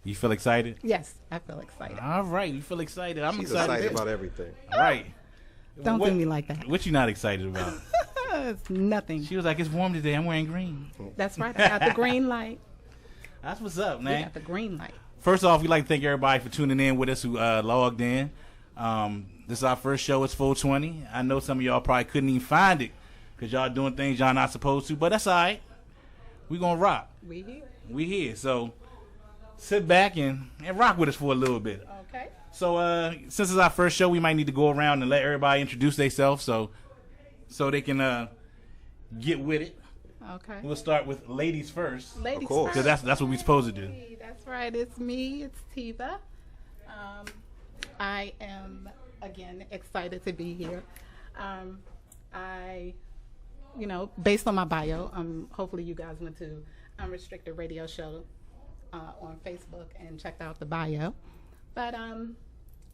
You feel excited? Yes, I feel excited. All right, you feel excited. I'm She's excited about everything. All right. Don't do me like that. What you not excited about? It's nothing. She was like, it's warm today. I'm wearing green. That's right. I got the green light. That's what's up, man. I got the green light. First off, we'd like to thank everybody for tuning in with us who logged in. This is our first show. It's 420. I know some of y'all probably couldn't even find it because y'all doing things y'all not supposed to, but that's all right. We gonna rock. We here. We here. So sit back and rock with us for a little bit. Okay. So since it's our first show, we might need to go around and let everybody introduce themselves so they can get with it. Okay. We'll start with ladies first. Ladies Of course. Because that's what we're supposed to do. That's right. It's me. It's Tiva. I am, again, excited to be here. Based on my bio, hopefully you guys went to Unrestricted radio show on Facebook and checked out the bio. But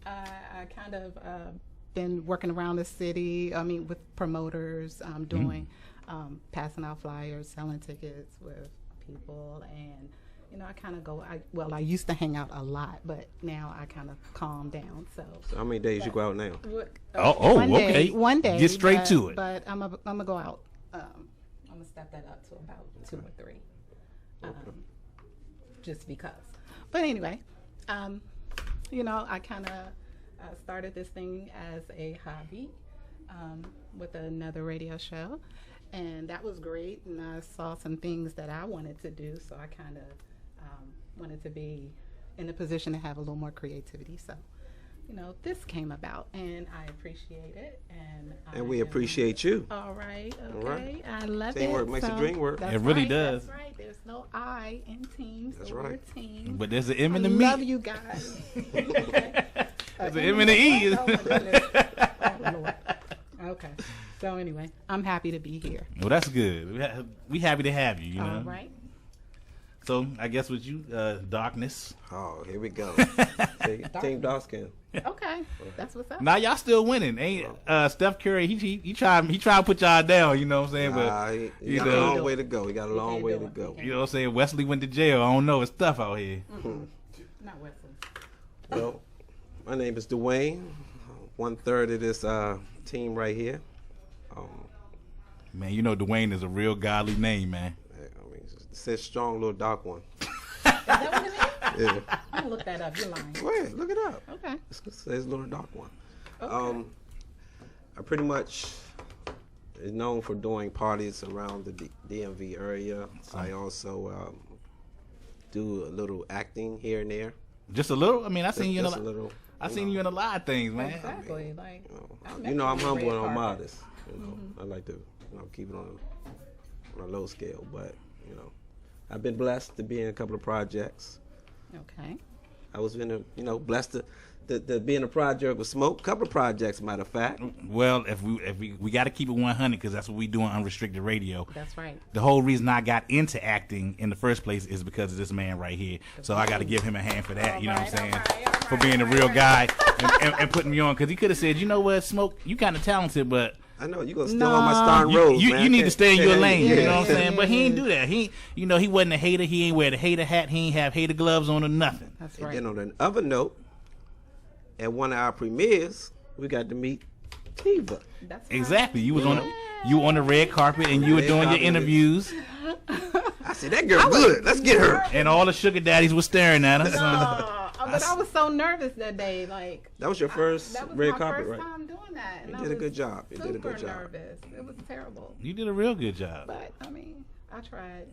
I kind of been working around the city, with promoters, doing, passing out flyers, selling tickets with people, and I kind of I used to hang out a lot, but now I kind of calm down. So how many days you go out now? Okay. One day. Get straight to it. But I'm gonna go out. I'm gonna step that up to about 2 or 3, just because. But anyway, I kind of started this thing as a hobby with another radio show, and that was great. And I saw some things that I wanted to do, so I kind of wanted to be in a position to have a little more creativity. So, this came about, and I appreciate it. And we appreciate you. All right. Okay. All right. I love Teamwork it. makes the dream work. It really does. That's right. There's no I in team. That's so right. We're a team. But there's an M and a I me. love you guys. There's an M and an E. Oh, my goodness. Oh, Lord. Okay. So anyway, I'm happy to be here. Well, that's good. We happy to have you. All right. So I guess with you, Darkness. Oh, here we go. Team Darkskin. Okay, that's what's up. Now y'all still winning. Ain't Steph Curry? He tried to put y'all down. You know what I'm saying? But he got a long way to go. He got a long way to go. You know what I'm saying? Wesley went to jail. I don't know. It's tough out here. Mm-hmm. Not Wesley. Well, my name is Dwayne. 1/3 of this team right here. Man, Dwayne is a real godly name, man. It says strong little dark one. Is that what it is? Yeah. I'm gonna look that up. You're lying. Go ahead, look it up. Okay. It says little dark one. Okay. I pretty much is known for doing parties around the DMV area. I also do a little acting here and there. Just a little. I mean, I seen you in Just a little. seen you in a lot of things, man. Exactly. Like. I'm humble and I'm modest. I like to keep it on a low scale, but I've been blessed to be in a couple of projects. Okay. I was blessed to be in a project with Smoke. A couple of projects, matter of fact. Well, if we got to keep it 100 because that's what we do on Unrestricted Radio. That's right. The whole reason I got into acting in the first place is because of this man right here. So I got to give him a hand for that. You know what I'm saying? For being a real guy and putting me on, because he could have said, you know what, Smoke, you kind of talented, but I know you're gonna steal all my starring roles. You need to stay in your lane. Yeah, you know what I'm saying? But he ain't do that. He wasn't a hater. He ain't wear the hater hat. He ain't have hater gloves on or nothing. That's right. And then on another note, at one of our premieres, we got to meet Tiva. That's right. Exactly. You was on the red carpet and you were doing your interviews. I said, that girl good. Let's get her. And all the sugar daddies were staring at us. But I was so nervous that day. Like that was your first red carpet, right? That was my first time doing that. You did a good job. You did a good job. Nervous. It was terrible. You did a real good job. But I mean, I tried.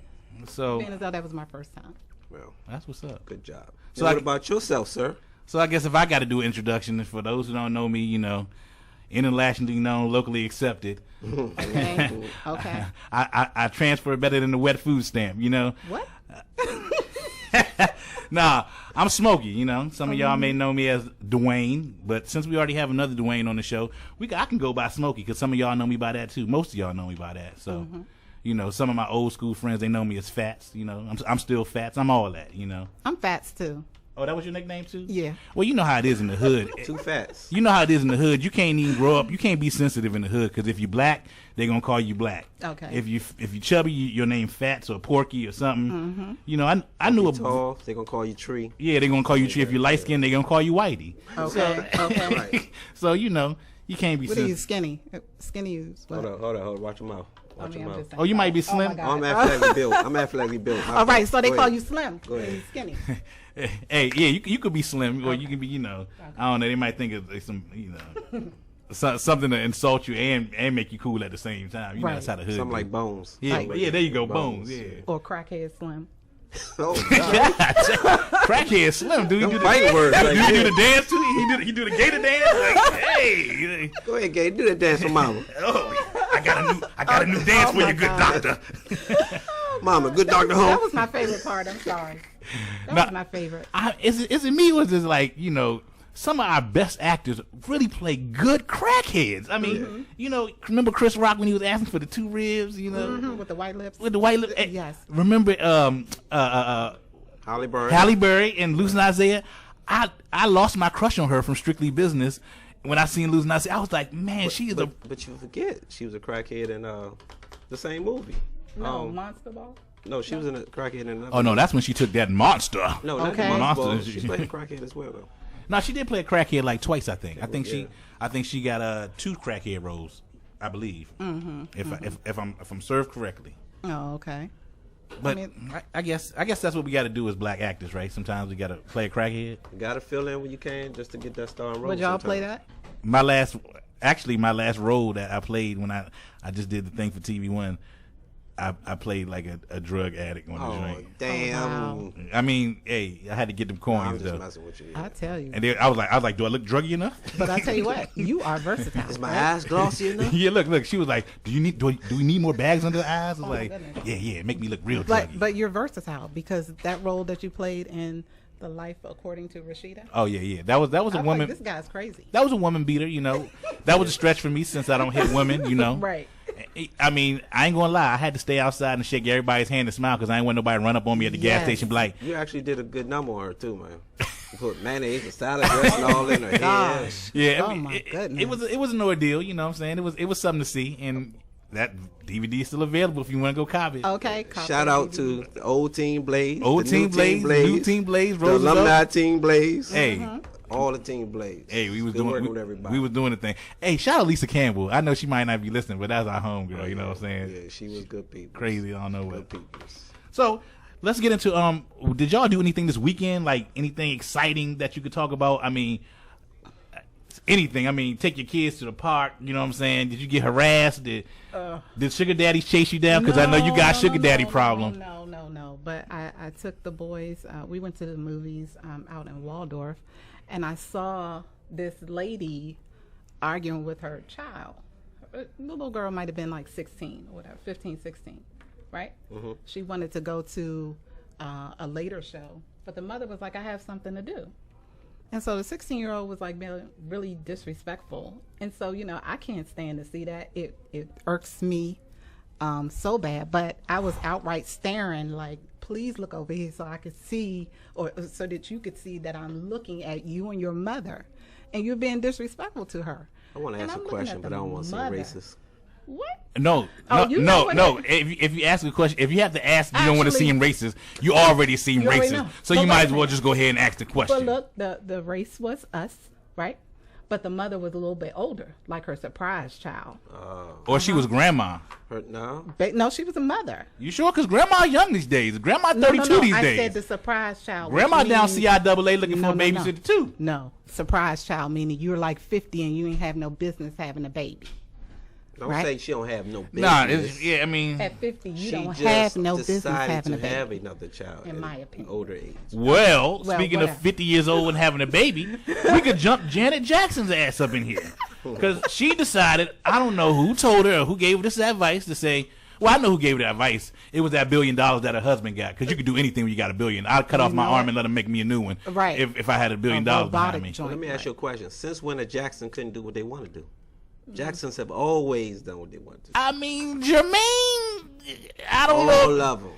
So being as though that was my first time. Well, that's what's up. Good job. So what about yourself, sir? So I guess if I got to do an introduction, for those who don't know me, internationally known, locally accepted. Okay. Okay. I transfer better than the wet food stamp. What? Nah, I'm Smokey. Some of y'all may know me as Dwayne, but since we already have another Dwayne on the show, I can go by Smokey because some of y'all know me by that too. Most of y'all know me by that. So, some of my old school friends, they know me as Fats. I'm still Fats. I'm all that. I'm Fats too. Oh, that was your nickname too? Yeah. Well, you know how it is in the hood. Too fast. You know how it is in the hood. You can't even grow up. You can't be sensitive in the hood because if you black, they're gonna call you black. Okay. If you chubby, your name Fats or Porky or something. Mm-hmm. You know, I knew a tall. They're gonna call you Tree. Yeah, they're gonna call you Tree. If you're light skinned, they're gonna call you Whitey. Okay. Okay. Right. So you know, you can't be What are you, sensitive. skinny? Skinny use. What? Hold on. Watch your mouth. Watch your mouth. Oh, you might be slim. my I'm God. athletically built. All right, so they Go call ahead. you slim. Go ahead. You skinny. Hey, yeah, you could be slim, or you can be, you know, I don't know. They might think it's some, you know, something to insult you and make you cool at the same time. You know, Right. that's how the hood. Something do. like Bones. Yeah, Like- yeah. There you go, Bones. Yeah. Or crackhead slim. Oh, God. Crackhead Slim, dude. Them fighting words right Do you there. do the dance too? He do the gator dance. Like, hey, Go ahead, Gay. Do that dance for Mama. oh, I got a new dance for my you, good God. doctor. Mama, good doctor That home. was my favorite part. I'm sorry. That Nah. was my favorite. Is it me or is it like, you know, some of our best actors really play good crackheads? I mean, you know, remember Chris Rock when he was asking for the 2 ribs, you know, Mhm, with the white lips. with the white lip? Yes. Remember Holly Berry. Halle Berry and Lucy Isaiah? I lost my crush on her from Strictly Business. When I seen Lucy Isaiah, I was like, man, she is a... But you forget, she was a crackhead in the same movie. No, Monster Ball. No, she was in a crackhead in another. Oh, no, that's when she took that monster. No, not Okay. the Monster Ball. Monster. She played a crackhead as well, though. No, she did play a crackhead like twice, I think. Yeah. I think she got 2 crackhead roles, I believe. Mm-hmm. If I'm served correctly. Oh, okay. But mean- I guess that's what we got to do as black actors, right? Sometimes we got to play a crackhead. You gotta fill in when you can just to get that star role. Would y'all play sometimes. that? My last role that I played when I just did the thing for TV1, I played like a drug addict on the Oh, joint. damn. wow. I mean, hey, I had to get them I'm coins just though. messing with you. I tell you. And then I was like, do I look druggy enough? But I tell you what, you are versatile. Is my right? eyes glossy enough? Yeah, look. She was like, do we need more bags under the eyes? I was Oh, like, goodness. yeah, make me look real druggy. But you're versatile because that role that you played in The Life According to Rashida. Oh yeah. That was I a was woman. like, this guy's crazy. That was a woman beater, you know. That was a stretch for me since I don't hit women, you know. Right. I mean, I ain't gonna lie. I had to stay outside and shake everybody's hand and smile because I ain't want nobody to run up on me at the gas Yes. station. Be like, You actually did a good number on her too, man. You put mayonnaise and salad dressing all in her head. Gosh. yeah, Oh, my goodness. It was an ordeal, you know what I'm saying? It was something to see, and that DVD is still available if you want to go cop it. Okay. Shout out to the old Team Blaze, Old the Team Blaze, new Team Blaze, the Roses Up. alumni Team Blaze, Hey, all the Team Blaze. hey, we was Good working doing with everybody. we was doing the thing. Hey, shout out Lisa Campbell. I know she might not be listening, but that's our homegirl. You know what I'm saying? Yeah, she was good people. Crazy, I don't know what. Good people. So let's get into did y'all do anything this weekend? Like anything exciting that you could talk about? I mean, anything. I mean, take your kids to the park. You know what I'm saying? Did you get harassed? Did sugar daddies chase you down? Because I know you got sugar daddy problems. No. But I took the boys. We went to the movies out in Waldorf, and I saw this lady arguing with her child. The little girl might have been like 16 or whatever, 15, 16, right? Mm-hmm. She wanted to go to a later show, but the mother was like, I have something to do. And so the 16-year-old was like being really disrespectful. And so, you know, I can't stand to see that. It irks me so bad. But I was outright staring like, please look over here so I could see, or so that you could see that I'm looking at you and your mother. And you're being disrespectful to her. I want to And ask I'm a looking question, at but the I don't want to mother. seem racist. What? No. You know what No. it- If you ask a question, if you have to ask, you don't want to Actually- seem racist. You already seem You already racist, know. so But you might as wait a well minute. just go ahead and ask the But question. look, the race was us, right? But the mother was a little bit older, like her surprise child. Or she was grandma. No? No, she was a mother. You sure? Because grandma young these days. Grandma 32 no. these I days. said the surprise child. Grandma which down means- CIAA looking No, for a no, no. babysitter too. No, surprise child meaning you're like 50 and you ain't have no business having a baby. Don't Right. say she don't have no business. Nah, I mean, At 50, you She don't just have no business decided having a to baby. have another child In at my an opinion. older age. well, Well, speaking whatever. of 50 years old and having a baby, we could jump Janet Jackson's ass up in here. Because she decided, I don't know who told her or who gave her this advice to say, well, I know who gave her the advice. It was that $1 billion that her husband got. Because you could do anything when you got $1 billion. I'd cut off my know arm what? and let him make me a new one. Right. If I had $1 billion A behind robotic me. joint. Let me ask you a question. Since when a Jackson couldn't do what they want to do? Jacksons have always done what they want to do. I mean, Jermaine, I don't All know. of them.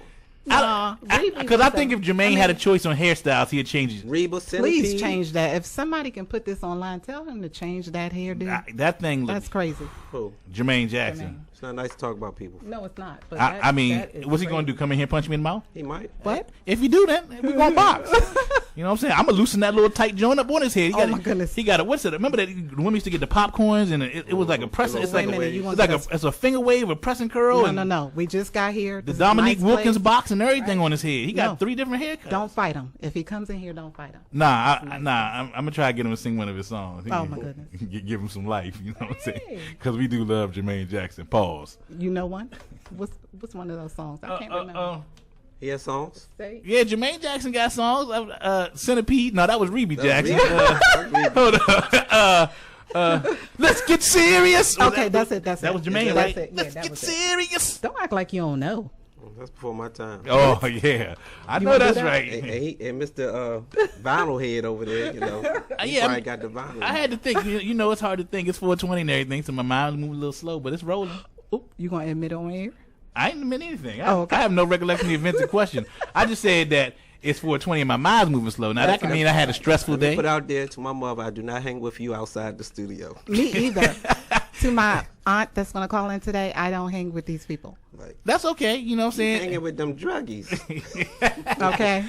Because I think if Jermaine had a choice on hairstyles, he'd change it. Reba Centipede. Please change that. If somebody can put this online, tell him to change that hairdo. That thing. That's crazy. Who? Jermaine Jackson. Jermaine. It's not nice to talk about people. No, it's not. But I mean, that is what's he crazy. going to do? Come in here and punch me in the mouth? He might. What? If you do that, we're going to box. You know what I'm saying? I'm going to loosen that little tight joint up on his head. My goodness. He got what's it? Remember that women used to get the popcorns and it was like a pressing. It's Wait like a minute, you want it's a finger wave, a pressing curl. No. We just got here. The This is Dominique nice Wilkins place. box and everything on his head. He got No. 3 different haircuts. Don't fight him. If he comes in here, don't fight him. Nah, I'm gonna try to get him to sing one of his songs. Oh, my goodness. Give him some life. You know what I'm saying? Hey. Because we do love Jermaine Jackson. Pause. You know one? What's one of those songs? I can't remember. He has songs. Say. Yeah, Jermaine Jackson got songs. Centipede. No, that was Reby Jackson. Reba. Hold on. Let's get serious. Okay, that's it. That was Jermaine, yeah, right? That's it. Yeah, Let's that get was it. serious. Don't act like you don't know. That's before my time. Oh yeah, I know wanna do that's that? right. And Mr. Vinyl Head over there, you know. He Yeah, probably got the vinyl. I had to think. You know, it's hard to think. It's 4:20 and everything, so my mind was moving a little slow, but it's rolling. Oop, you gonna admit on air? I ain't admit anything. Okay. I have no recollection of the events in question. I just said that it's 4:20 and my mind's moving slow. Now that can mean I had a stressful Let me day. put out there to my mother, I do not hang with you outside the studio. Me either. To my aunt that's gonna call in today, I don't hang with these people. Like, That's okay. You know what I'm saying? hanging with them druggies. Okay.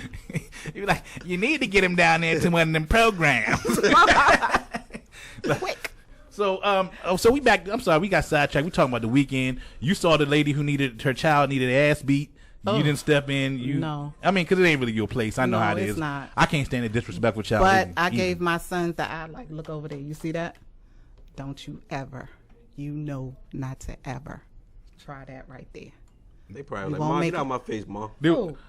You're like, you need to get him down there to one of them programs. Quick. So we back. I'm sorry, we got sidetracked. We talking about the weekend. You saw the lady who needed her child needed ass beat. Oh. You didn't step in. No. I mean, because it ain't really your place. I know No, how it it's is. not. I can't stand a disrespectful child. But I either. gave my sons the eye, like, look over there. You see that? Don't you ever, not to ever try that right there. They probably You like, won't Mom, make get out it. my face, Mom.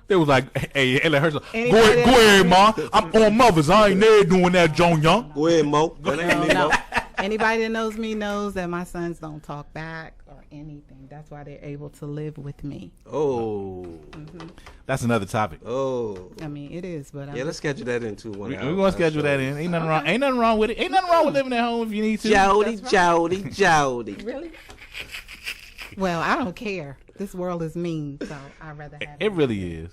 They was like, hey, let her. Go Anybody ahead, that- Ma. I'm on mothers. I ain't there doing that, John Young. Go ahead, Mo. That ain't me, No. Mo. Anybody that knows me knows that my sons don't talk back or anything. That's why they're able to live with me. Oh. That's another topic. Oh. I mean, it is, but I'm Yeah, let's schedule that into one. We're gonna schedule that in. Ain't nothing wrong. Ain't nothing wrong with it. Ain't nothing wrong with living at home if you need to. Jody, That's Jody, Jody. really. Well, I don't care. This world is mean, so I'd rather have It really is.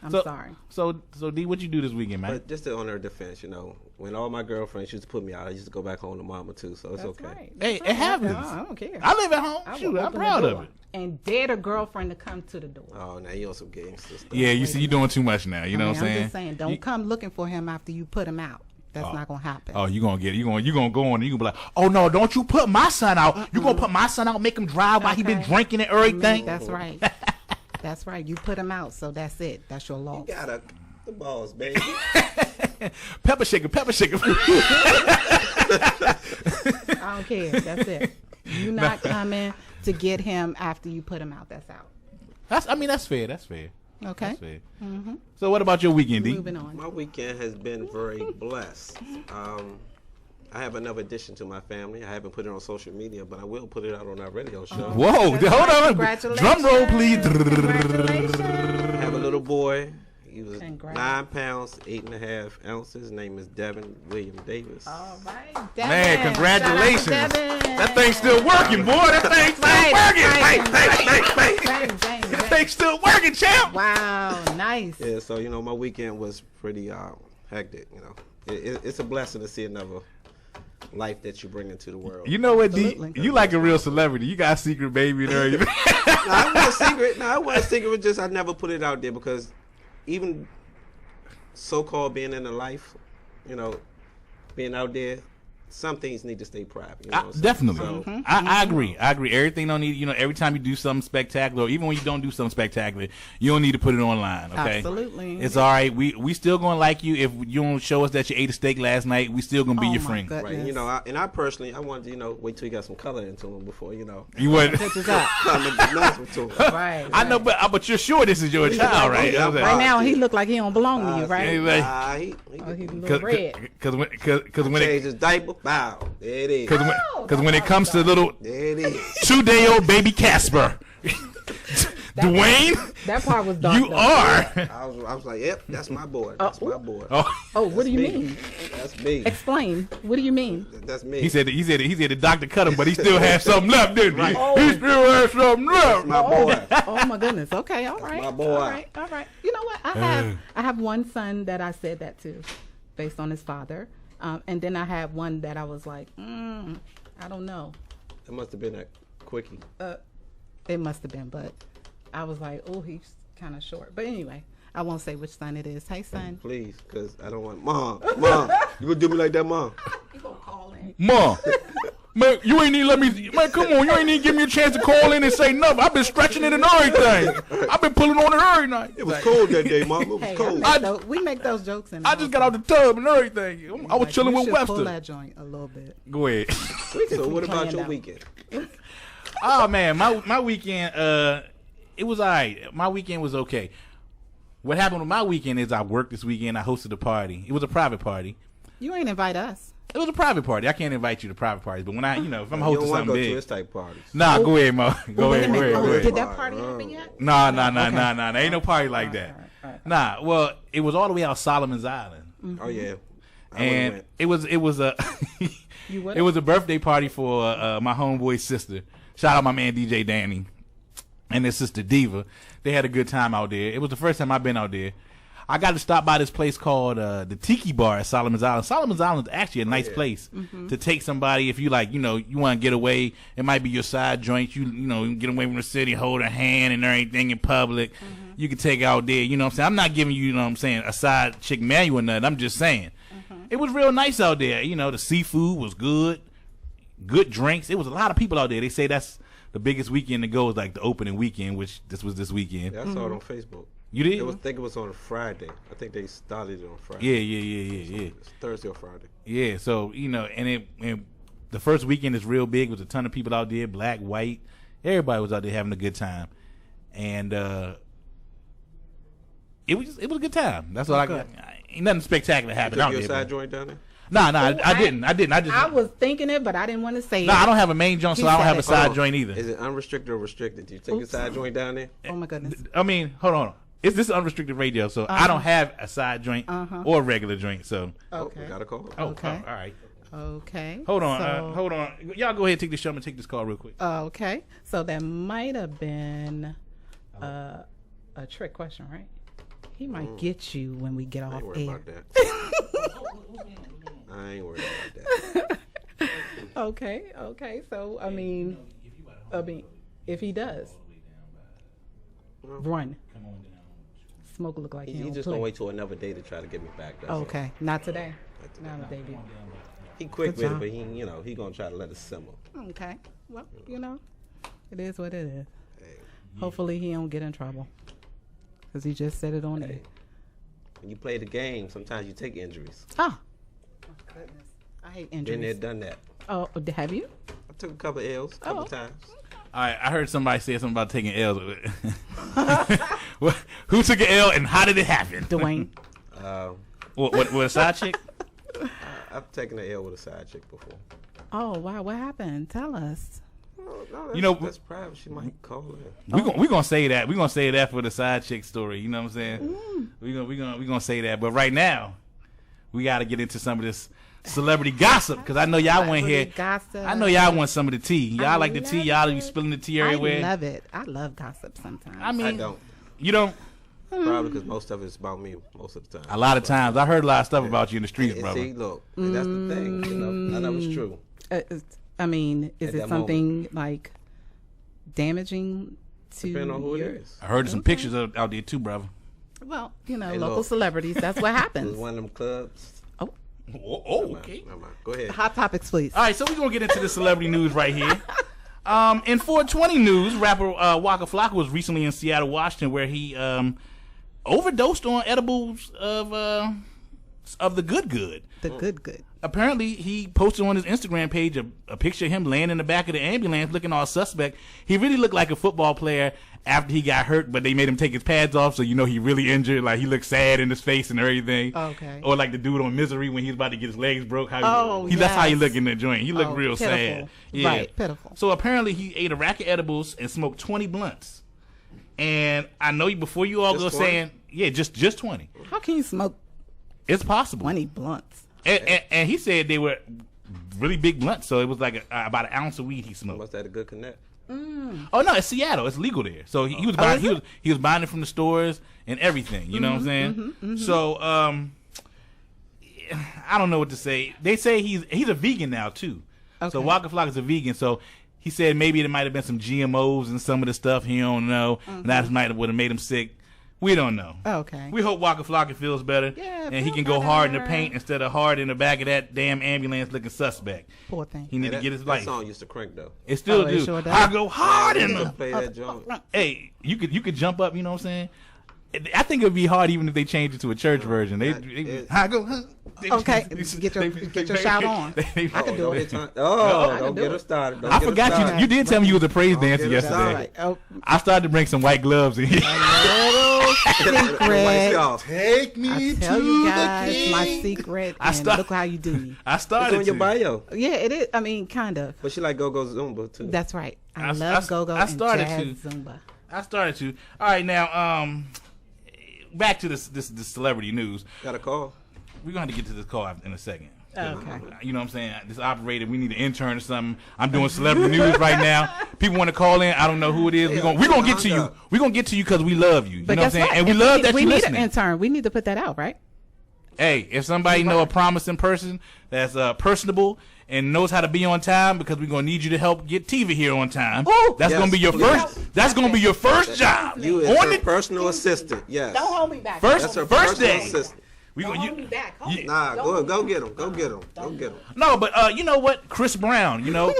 I'm So- sorry. So D, what you do this weekend, man? But just to, on her defense, you know, when all my girlfriends used to put me out, I used to go back home to mama too, so it's That's okay. right. Hey, That's it happens. No, I don't care. I live at home. I will Shoot, I'm open the proud of door it. and dare the girlfriend to come to the door. Oh, now you on some gangster stuff. Yeah, you see, you doing too much now. You know what I'm saying? I'm just saying, don't You- come looking for him after you put him out. That's not gonna happen. Oh, you gonna get it. You gonna go on and you gonna be like, oh no, don't you put my son out. You gonna put my son out, make him drive while he been Okay. drinking and everything. That's right. That's right. You put him out, so that's it. That's your loss. You got the balls, baby. Pepper shaker, pepper shaker. I don't care. That's it. You not coming to get him after you put him out. That's out. That's fair. That's fair. Okay. That's fair. So what about your weekend, D? Moving on. My weekend has been very blessed. I have another addition to my family. I haven't put it on social media, but I will put it out on our radio show. Whoa, That's hold right. on. Congratulations. Drum roll, please. Congratulations. I have a little boy. He was Congrats. 9 pounds, 8.5 ounces. His name is Devin William Davis. All right. Man, Devin. congratulations. Shout out to Devin. That thing's still working, boy. That thing's still Right, working. right, Bang. Bang, That bang. thing's still working, champ. Wow, nice. Yeah, so you know, my weekend was pretty hectic. You know, it's a blessing to see another life that you bring into the world. You know what, D? Absolutely. You like a real celebrity. You got a secret baby and everything. No, I wasn't secret. No, I wasn't secret. It's just I never put it out there because even so-called being in the life, you know, being out there, some things need to stay private. You know what I'm saying? Definitely. So, I agree. I agree. Everything don't need, every time you do something spectacular, or even when you don't do something spectacular, you don't need to put it online, okay? Absolutely. It's all right. We still going to like you. If you don't show us that you ate a steak last night, we still going to be Oh, your my friend. goodness. right. You know, I personally, I wanted to, wait till you got some color into him before, You would. Pictures up. come and be nice with him. Right. I know, but you're sure this is your child, right? Yeah, Right now, he look like he don't belong to you, right? Anyway. Oh, he's a little red. Because when Change his diaper, bow. There it is. Because when it comes to little There it is. 2-day-old baby Casper, Dwayne, That part was dark. you though. are. I was like, yep, that's my boy. That's my boy. Oh, what do you me. mean? That's me. Explain. What do you mean? That's me. He said the doctor cut him, but he still has something left, didn't he? Oh. He still has something left. my boy. Oh my goodness. Okay, all right. my boy. All right. You know what? I have one son that I said that to, based on his father, and then I have one that I was like, I don't know. That must have been a quickie. It must have been, but I was like, oh, he's kind of short. But anyway, I won't say which son it is. Hey, son. Please, because I don't want Mom, you gonna do me like that, Mom? You gonna call in? Mom, man, you ain't even let me. Man, come on, you ain't even give me a chance to call in and say nothing. I've been stretching it and everything. I've been pulling on it every night. It was cold that day, Mom. It was Hey, cold. we make those jokes in. I just got out the tub and everything. I was chilling with Pull Webster. that joint a little bit. Go ahead. So what about playing your now. weekend? Oh man, my weekend, it was alright. My weekend was okay. What happened with my weekend is I worked this weekend. I hosted a party. It was a private party. You ain't invite us. It was a private party. I can't invite you to private parties, but when if I'm You hosting don't want to something go to big, his type parties. nah, go ahead, Mo. Go Wait a ahead, minute. go ahead. Did that party happen yet? Nah. There ain't no party like that. All right. Nah, well, it was all the way out Solomon's Island, Oh yeah. I and went. it was a You would? it was a birthday party for my homeboy's sister. Shout out my man DJ Danny and his sister Diva. They had a good time out there. It was the first time I've been out there. I got to stop by this place called the Tiki Bar at Solomon's Island. Solomon's Island is actually a nice place to take somebody if you like, you want to get away. It might be your side joint. You get away from the city, hold a hand and everything in public. You can take out there. You know what I'm saying? I'm not giving you, a side chick manual or nothing. I'm just saying. It was real nice out there. The seafood was good. Good drinks. It was a lot of people out there. They say that's the biggest weekend to go is like the opening weekend, which this was this weekend. Yeah, I saw it on Facebook. You did? I think it was on a Friday. I think they started it on Friday. Yeah. It's Thursday or Friday. Yeah, so and the first weekend is real big. It was a ton of people out there, black, white, everybody was out there having a good time, and it was a good time. That's all I got. Ain't nothing spectacular happened Took out your there. side but- joint down there? Nah, I didn't. I just. I was thinking it, but I didn't want to say it. I don't have a main joint, so He I don't said have a it. side Hold on. joint either. Is it unrestricted or restricted? Do you take your side joint down there? Oh my goodness. I mean, hold on. This is unrestricted radio, so I don't have a side joint or a regular joint. So, Okay. We got a call. Okay. all right. Okay. Hold on, So, hold on. Y'all go ahead and take this show. I'm gonna take this call real quick. Okay. So that might have been a trick question, right? He might get you when we get I off ain't worried air. about that. I ain't worried about that. Okay. So I mean, if he does, run. Smoke look like He don't just play. gonna wait till another day to try to get me back. That's all. Okay, not today. Not Not today. He quick Good with it, job. but he gonna try to let it simmer. Okay. Well, it is what it is. Hey, Hopefully he don't get in trouble, cause he just said it on hey. When you play the game, sometimes you take injuries. Ah. Oh, goodness. I hate Been there, injuries. done that. Oh, have you? I took a couple L's, a couple Oh. times. All right, I heard somebody say something about taking L's. Who took an L and how did it happen? Dwayne. What a side chick? I've taken an L with a side chick before. Oh wow, what happened? Tell us. Oh, no, that's, that's private. She might call in. We gonna say that. We gonna say that for the side chick story. You know what I'm saying? We gonna say that. But right now, we got to get into some of this celebrity gossip because I know y'all want here. Gossip. I know y'all want some of the tea. Y'all I like the tea. love Y'all it. be spilling the tea everywhere. I love it. I love gossip sometimes. I mean, I don't. You don't. Probably because most of it's about me most of the time. A lot of times, I heard a lot of stuff about you in the streets, And brother. see, look, and that's the thing. None of it's true. I mean, is At it that something like damaging to Depending on who your? it is. I heard some pictures out there too, brother. Well, Hey, local look. celebrities. That's what It was happens. one of them clubs. Oh, okay. Never mind. Go ahead. Hot topics, please. All right, so we're going to get into the celebrity news right here. In 420 news, rapper Waka Flocka was recently in Seattle, Washington, where he overdosed on edibles of the good. The good. Apparently, he posted on his Instagram page a picture of him laying in the back of the ambulance looking all suspect. He really looked like a football player after he got hurt, but they made him take his pads off, so he really injured. Like, he looked sad in his face and everything. Okay. Or like the dude on Misery when he was about to get his legs broke. Oh, That's how he yes. looked in the joint. He looked Oh, real pitiful. sad. Yeah. Right, pitiful. So apparently he ate a rack of edibles and smoked 20 blunts. And I know before you all Just go 20? saying, yeah, just 20. How can you smoke It's possible. 20 blunts? And he said they were really big blunts, so it was like about an ounce of weed he smoked. Must have had a good connect. Oh no, it's Seattle. It's legal there. So he was buying. He was buying it from the stores and everything. You know what I'm saying? So I don't know what to say. They say he's a vegan now too. Okay. So Waka Flocka is a vegan. So he said maybe there might have been some GMOs in some of the stuff. He don't know. And that might would have made him sick. We don't know. Okay. We hope Waka Flocka feels better. Yeah, and he feel can go hard in the better. paint instead of hard in the back of that damn ambulance looking suspect. Poor thing. He need to get his life. That song used to crank though. It still it do. sure does. I go hard in to the. play that joint. Hey, you could jump up. You know what I'm saying? I think it'd be hard even if they changed it to a church version. I go. Okay, get your shout on. I can do it. Don't get her started. I forgot you did tell me you was a praise dancer get us yesterday. Oh, I started to bring some white gloves in here. little secret. Take me I tell you guys my secret, and look how you do me. I It's started on your to. bio. Yeah, it is. I mean, kind of. But she like go-go Zumba too. That's right. I I love go-go I and started jazz to. Zumba. I started to. All right, now back to this celebrity news. Got a call. We're going to get to this call in a second. Okay. You know what I'm saying? This operator, we need an intern or something. I'm doing celebrity news right now. People want to call in. I don't know who it is. We're gonna get to you. We're gonna get to you because we love you. You know what I'm saying? And we love that we you're need listening. an intern. We need to put that out, right? Hey, if somebody know a promising person that's personable and knows how to be on time, because we're gonna need you to help get Tiva here on time. Ooh. That's Yes, gonna be your please. first. That's gonna be your first job. You is her personal assistant. Yes. Don't hold me back. First- That's her first personal day. assistant. We Don't gonna hold me back. Hold me. Nah, Don't go hold me get him. back. Go get him. Go get him. No, but you know what? Chris Brown, you know,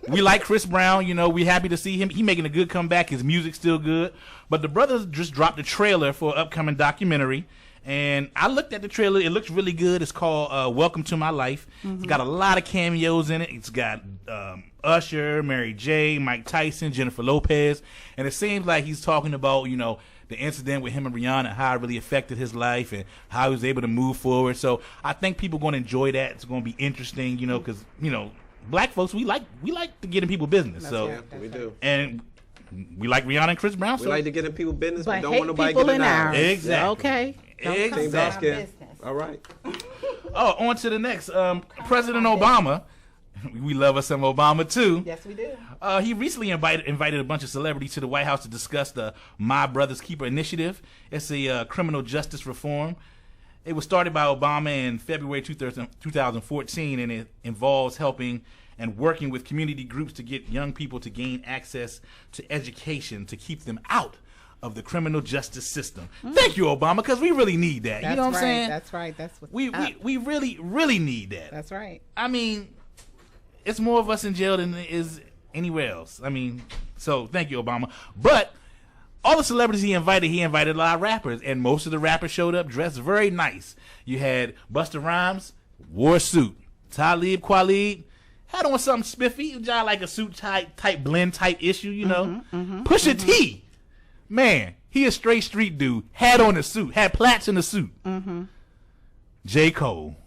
we like Chris Brown. You know, we happy to see him. He making a good comeback. His music's still good. But the brothers just dropped a trailer for an upcoming documentary. And I looked at the trailer. It looks really good. It's called Welcome to My Life. It's got a lot of cameos in it. It's got Usher, Mary J., Mike Tyson, Jennifer Lopez. And it seems like he's talking about, you know, the incident with him and Rihanna, how it really affected his life and how he was able to move forward. So I think people are going to enjoy that. It's going to be interesting, you know, because, you know, black folks, we like to get in people's business. So Yeah, we do. and we like Rihanna and Chris Brown. We So like to get in people's business, but But don't hate want nobody people getting in ours. ours. Exactly. Okay. Don't come Team to our dark skin. business. All right. Oh, on to the next. President Obama. We love us some Obama too. Yes, we do. He recently invited a bunch of celebrities to the White House to discuss the My Brother's Keeper initiative. It's a criminal justice reform. It was started by Obama in February 2014, and it involves helping and working with community groups to get young people to gain access to education to keep them out of the criminal justice system. Thank you, Obama, because we really need that. That's you know what I'm right. saying? That's right. That's what we really need that. That's right. I mean, it's more of us in jail than there is anywhere else. I mean, so thank you, Obama. But all the celebrities he invited a lot of rappers, and most of the rappers showed up dressed very nice. You had Busta Rhymes, wore a suit. Talib Kweli had on something spiffy, just like a suit type blend type issue, you know. Pusha T, man, he a straight street dude. Had on a suit, had plaits in the suit. J. Cole.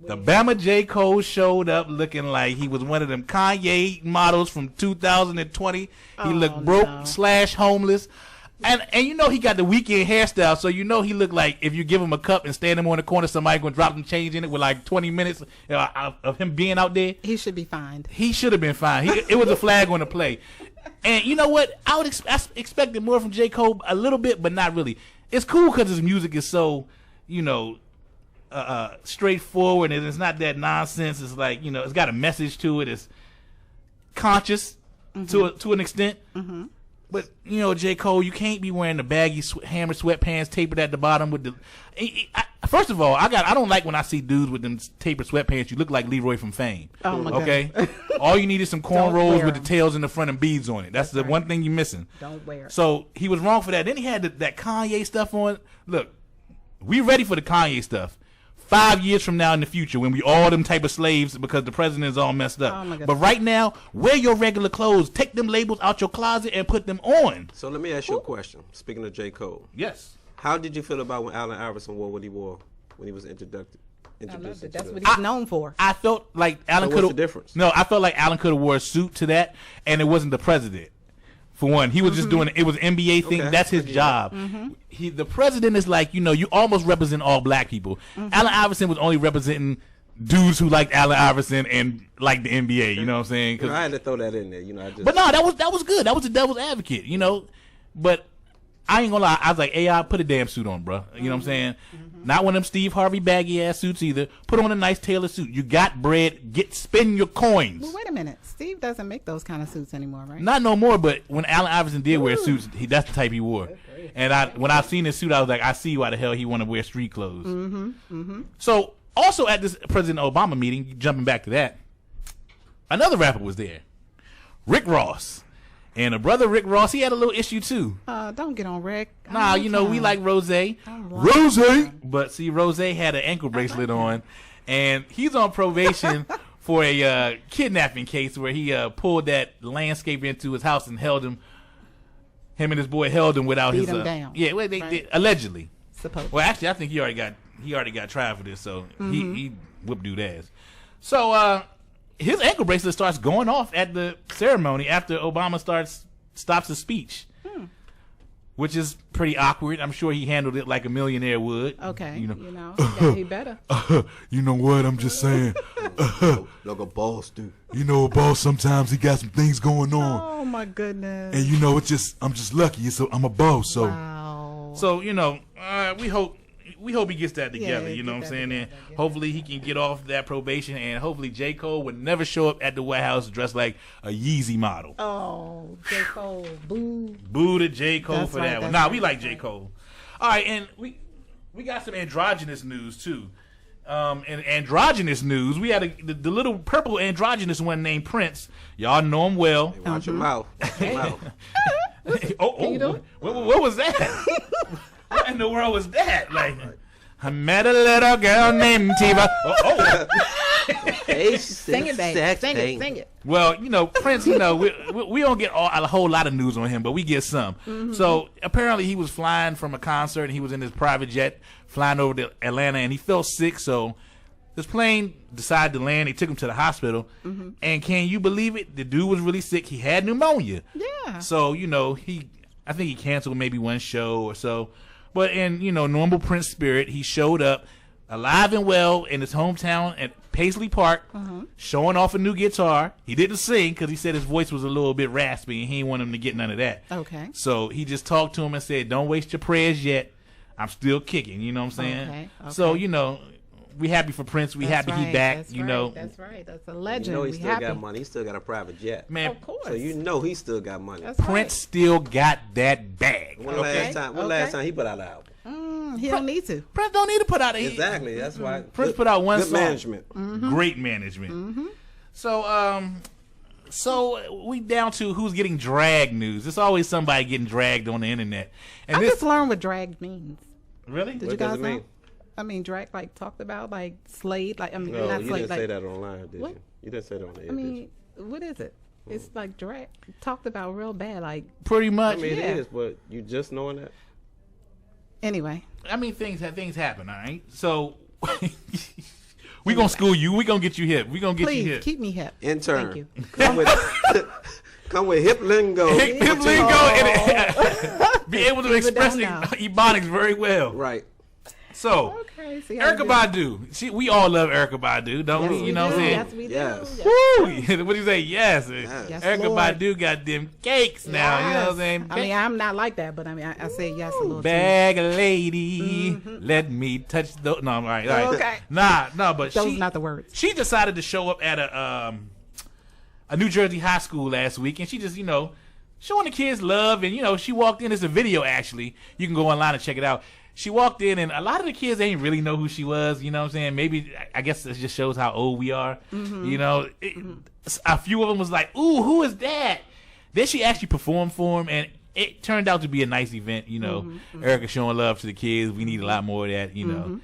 The Bama J. Cole showed up looking like he was one of them Kanye models from 2020. He looked broke / homeless. And you know he got the weekend hairstyle, so you know he looked like if you give him a cup and stand him on the corner, somebody gonna drop some change in it with like 20 minutes of him being out there. He should be fined. He should have been fine. It was a flag on the play. And you know what? I expected more from J. Cole a little bit, but not really. It's cool because his music is so, you know, straightforward, and it's not that nonsense. It's like, you know, it's got a message to it. It's conscious to an extent. But you know, J. Cole, you can't be wearing the baggy hammer sweatpants tapered at the bottom with the. First of all, I don't like when I see dudes with them tapered sweatpants. You look like Leroy from Fame. Oh my okay? God. All you need is some Don't cornrows wear with the 'em. tails in the front and beads on it. That's the right. one thing you're missing. Don't wear it. So he was wrong for that. Then he had that Kanye stuff on. Look, we ready for the Kanye stuff. 5 years from now in the future, when we all them type of slaves because the president is all messed up. Oh my goodness. But right now, wear your regular clothes. Take them labels out your closet and put them on. So let me ask you a question. Speaking of J. Cole, Yes. how did you feel about when Allen Iverson wore what he wore when he was introduced? I love into it. That's the- what he's known for. I felt like Allen So could what's have. the difference? No, I felt like Allen could have wore a suit to that, and it wasn't the president. For one, he was just doing it was an NBA thing. Okay. That's his job. The president is like, you almost represent all black people. Allen Iverson was only representing dudes who liked Allen Iverson and liked the NBA. You know what I'm saying? I had to throw that in there. But no, that was good. That was the devil's advocate. But I ain't gonna lie. I was like, AI, put a damn suit on, bro. You know what I'm saying? Not one of them Steve Harvey baggy ass suits either. Put on a nice tailor suit. You got bread. Spend your coins. Well, wait a minute. Steve doesn't make those kind of suits anymore, right? Not no more. But when Allen Iverson did wear suits, that's the type he wore. And when I seen his suit, I was like, I see why the hell he want to wear street clothes. So also at this President Obama meeting, jumping back to that, another rapper was there, Rick Ross. And a brother Rick Ross, he had a little issue too. Don't get on Rick. Nah, we like Rose. But see, Rose had an ankle bracelet on, and he's on probation for a kidnapping case where he pulled that landscaper into his house and held him. Him and his boy held him without Beat him down. Yeah, well, they allegedly. Supposedly. Well, actually, I think he already got tried for this, so he whooped dude ass. So his ankle bracelet starts going off at the ceremony after Obama stops his speech, which is pretty awkward. I'm sure he handled it like a millionaire would. Okay, he better. You know what? I'm just saying. like a boss do. A boss sometimes he got some things going on, Oh my goodness. and I'm just lucky. I'm a boss, so Wow. So we hope he gets that together. Yeah, You know get what I'm that saying? And together, hopefully he can get off that probation, and hopefully J. Cole would never show up at the White House dressed like a Yeezy model. Oh, J. Cole, boo. Boo to J. Cole That's for right, that one. that's Nah, right, we like that's J. right. Cole. All right, and we got some androgynous news too. And androgynous news, we had the little purple androgynous one named Prince. Y'all know him well. Watch your mouth. Watch your mouth. you do it? What was that? What in the world was that? Like, I met a little girl named Tiva. Hey, Sing it, baby. Sing it. Well, Prince, we don't get a whole lot of news on him, but we get some. So apparently he was flying from a concert, and he was in his private jet flying over to Atlanta, and he felt sick. So this plane decided to land. They took him to the hospital, and can you believe it? The dude was really sick. He had pneumonia. Yeah. So I think he canceled maybe one show or so. But in normal Prince spirit, he showed up alive and well in his hometown at Paisley Park, showing off a new guitar. He didn't sing because he said his voice was a little bit raspy, and he didn't want him to get none of that. Okay. So he just talked to him and said, "Don't waste your prayers yet. I'm still kicking." You know what I'm saying? Okay. So we happy for Prince. We happy he back. That's you right, know. That's right. That's a legend. He we still happy. got money. He still got a private jet. Man, Of course. So he still got money. That's Prince still got that bag. When Okay? last time he put out an album? He don't need to. Prince don't need to put out a Exactly. That's why Prince put out one good song. management. Great management. So we down to who's getting dragged news. There's always somebody getting dragged on the internet. And I this just learned what dragged means. really? Did you What does guys it know? mean? I mean, drag talked about slayed. No, Not you slayed. didn't say that online, did What? you? You didn't say that on the air, I mean, what is it? It's like drag talked about real bad. Pretty much. I mean, Yeah. it is, but you just knowing that? Anyway. I mean, things happen. All right. So we gonna school you. We gonna get you hip. We gonna get you Please hip. keep me hip. Intern. Thank you. Come with hip lingo. Hip lingo and be able to Keep it express down now. ebonics very well. Right. So. Okay. See how Erica I do. Badu. We all love Erica Badu, don't we? Yes, You know what I'm do. saying? Yes, we do. Yes. Yes. Woo! What do you say? Yes. Yes, Erica Lord. Badu got them cakes now. You know what I'm Yes. saying? I mean, I'm not like that, but I mean, I say yes a little Bag lady, let me touch the. No, all right. Okay. No, but Those are not the words. She decided to show up at a New Jersey high school last week, and she just showing the kids love, and she walked in. It's a video actually. You can go online and check it out. She walked in, and a lot of the kids ain't really know who she was. You know what I'm saying? Maybe, I guess it just shows how old we are. A few of them was like, "Ooh, who is that?" Then she actually performed for them, and it turned out to be a nice event. Erica showing love to the kids. We need a lot more of that.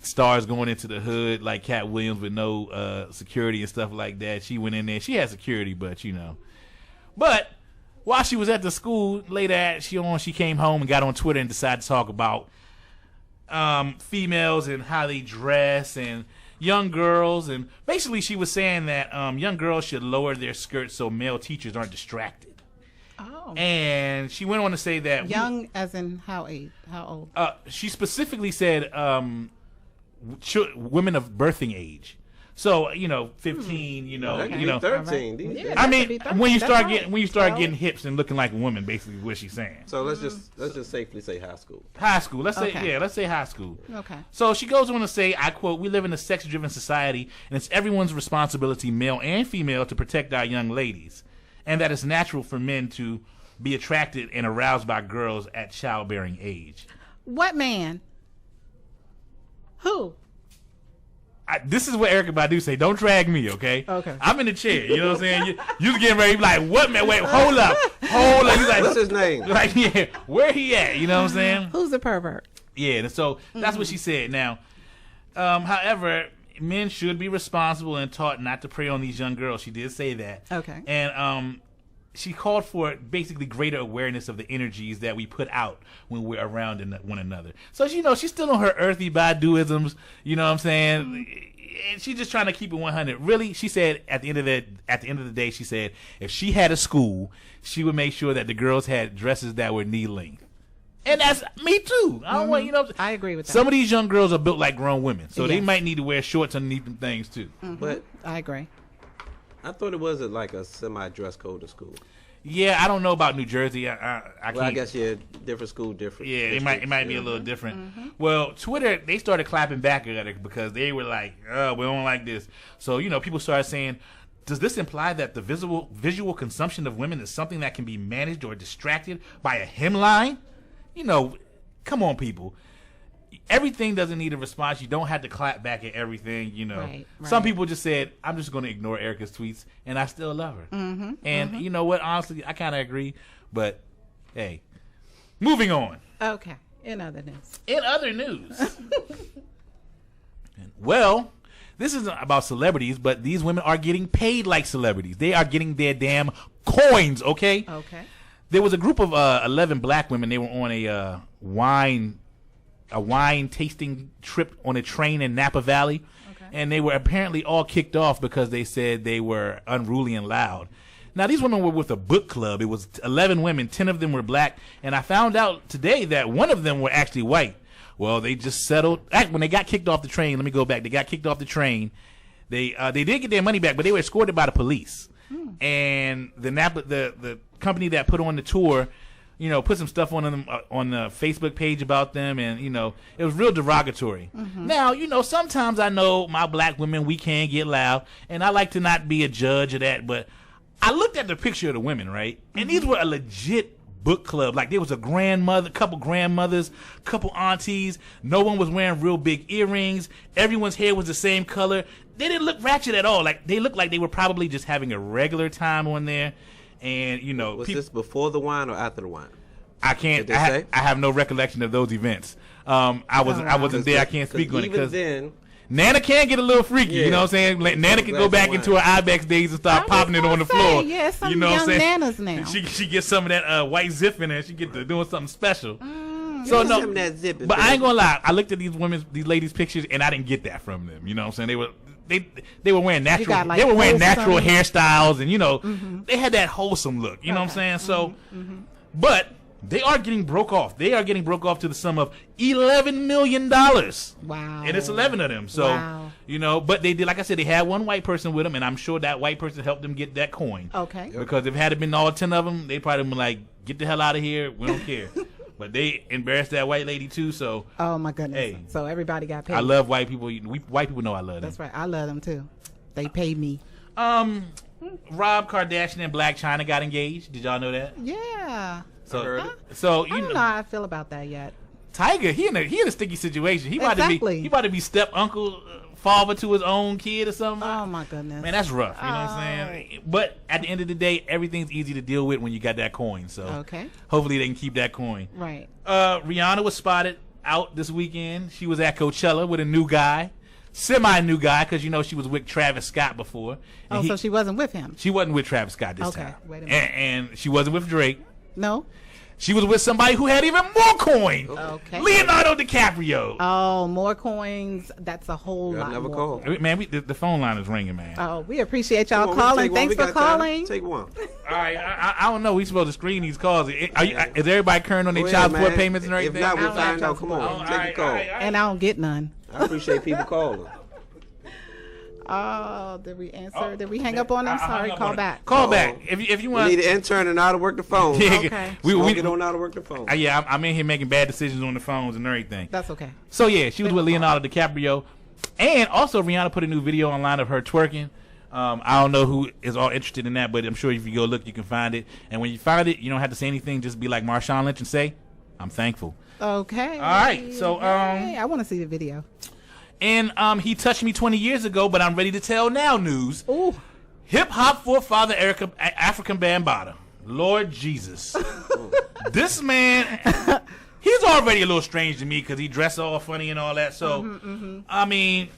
Stars going into the hood like Cat Williams with no security and stuff like that. She went in there. She had security, but But while she was at the school, later she came home and got on Twitter and decided to talk about females and how they dress and young girls, and basically she was saying that young girls should lower their skirts so male teachers aren't distracted. Oh. And she went on to say that Young as in how age? How old? she specifically said women of birthing age. So 15. That could be 13. These days. Yeah. I That mean, could be 13. when you That's start right. getting hips and looking like a woman, basically, is what she's saying. So let's just safely say high school. High school. Let's say Okay. let's say high school. Okay. So she goes on to say, I quote, "We live in a sex-driven society, and it's everyone's responsibility, male and female, to protect our young ladies, and that it's natural for men to be attracted and aroused by girls at childbearing age." What man? Who? This is what Erykah Badu say. Don't drag me, okay? Okay. I'm in the chair. You know what I'm saying? You getting ready to be like, what man? Wait, hold up. He's like, What's his name? like, yeah, where he at? You know what I'm saying? Who's the pervert? Yeah, and so that's what she said. Now, however, men should be responsible and taught not to prey on these young girls. She did say that. Okay. And she called for basically greater awareness of the energies that we put out when we're around one another. So, she's still on her earthy Baduisms, you know what I'm saying? And she's just trying to keep it 100. Really, she said at the end of the day, she said if she had a school, she would make sure that the girls had dresses that were knee length. And that's me too. I don't want, I agree with that. Some of these young girls are built like grown women, so they Yes. might need to wear shorts underneath them things too. But I agree. I thought it was like a semi-dress code in school. Yeah, I don't know about New Jersey. I Well, I can't. guess different school, different. Yeah, it might be a little different. Well, Twitter, they started clapping back at it because they were like, "Oh, we don't like this." So people started saying, "Does this imply that the visual consumption of women is something that can be managed or distracted by a hemline?" Come on, people. Everything doesn't need a response. You don't have to clap back at everything. Right. Some people just said, "I'm just going to ignore Erykah's tweets," and I still love her. And you know what? Honestly, I kind of agree. But hey, moving on. Okay. In other news. In other news, well, this isn't about celebrities, but these women are getting paid like celebrities. They are getting their damn coins. Okay. Okay. There was a group of 11 black women. They were on a wine tasting trip on a train in Napa Valley. Okay. And they were apparently all kicked off because they said they were unruly and loud. Now, these women were with a book club. It was 11 women. 10 of them were black. And I found out today that one of them were actually white. Well, they just settled. When they got kicked off the train, let me go back. They got kicked off the train. They did get their money back, but they were escorted by the police. And the company that put on the tour, put some stuff on them on the Facebook page about them, and it was real derogatory. Now, sometimes I know my black women, we can get loud, and I like to not be a judge of that, but I looked at the picture of the women, right, and these were a legit book club. Like, there was a couple grandmothers, couple aunties. No one was wearing real big earrings. Everyone's hair was the same color. They didn't look ratchet at all. Like, they looked like they were probably just having a regular time on there. And Was this before the wine or after the wine? I can't. Did they say? I have no recollection of those events. I wasn't there. I can't speak on it Even because then, Nana can get a little freaky. Yeah. You know what I'm saying? Nana can go back into her Ibex days and start popping it on the floor. Yeah, some you know what I'm young saying? nanas now. She gets some of that white zip in there. She get to doing something special. so no, some of that zip but I ain't gonna lie. I looked at these ladies' pictures, and I didn't get that from them. You know what I'm saying? They were wearing natural. got, like, They were wearing natural wholesome- hairstyles, and they had that wholesome look. You know what I'm saying? So, but they are getting broke off. They are getting broke off to the sum of $11 million. Wow. And it's 11 of them. So, Wow. but they did, like I said, they had one white person with them, and I'm sure that white person helped them get that coin. Okay. Because if it had been all 10 of them, they probably been like, get the hell out of here. We don't care. But they embarrassed that white lady too. So, Oh my goodness. Hey. So everybody got paid. I love white people. White people know I love them. That's right. I love them too. They pay me. Rob Kardashian and Black China got engaged. Did y'all know that? Yeah. So, heard it. so I don't know how I feel about that yet. Tiger, he in a sticky situation. He about Exactly. to be step uncle, father to his own kid or something. Oh my goodness. Man, that's rough. You know what I'm saying? But at the end of the day, everything's easy to deal with when you got that coin. So Okay. hopefully they can keep that coin. Right. Rihanna was spotted out this weekend. She was at Coachella with a new guy, semi-new guy, because she was with Travis Scott before. And So she wasn't with him. she wasn't with Travis Scott this Okay, time. wait a minute. And she wasn't with Drake. No. She was with somebody who had even more coin. Okay. Leonardo DiCaprio. Oh, more coins. That's a whole I'll lot never more. call. Man, the phone line is ringing, man. Oh, we appreciate y'all Come on, we calling. take one. Thanks We for got time. calling. Take one. right, I don't know. We supposed to screen these calls. Is everybody current on their child support payments and everything? If not, we'll find out. Come on, take a call. And I don't get none. I appreciate people calling. Oh, did we answer? Did we hang up on them? Sorry, call back. Call back if you want. We need an intern and know how to work the phone. Okay. We don't know how to work the phone. Yeah, I'm in here making bad decisions on the phones and everything. That's okay. So yeah, she was with Leonardo DiCaprio, and also Rihanna put a new video online of her twerking. I don't know who is all interested in that, but I'm sure if you go look, you can find it. And when you find it, you don't have to say anything. Just be like Marshawn Lynch and say, "I'm thankful." Okay. All right. So I want to see the video. And he touched me 20 years ago, but I'm ready to tell now news. Ooh. Hip hop forefather African Bambaataa. Lord Jesus. This man, he's already a little strange to me because he dressed all funny and all that. So, I mean,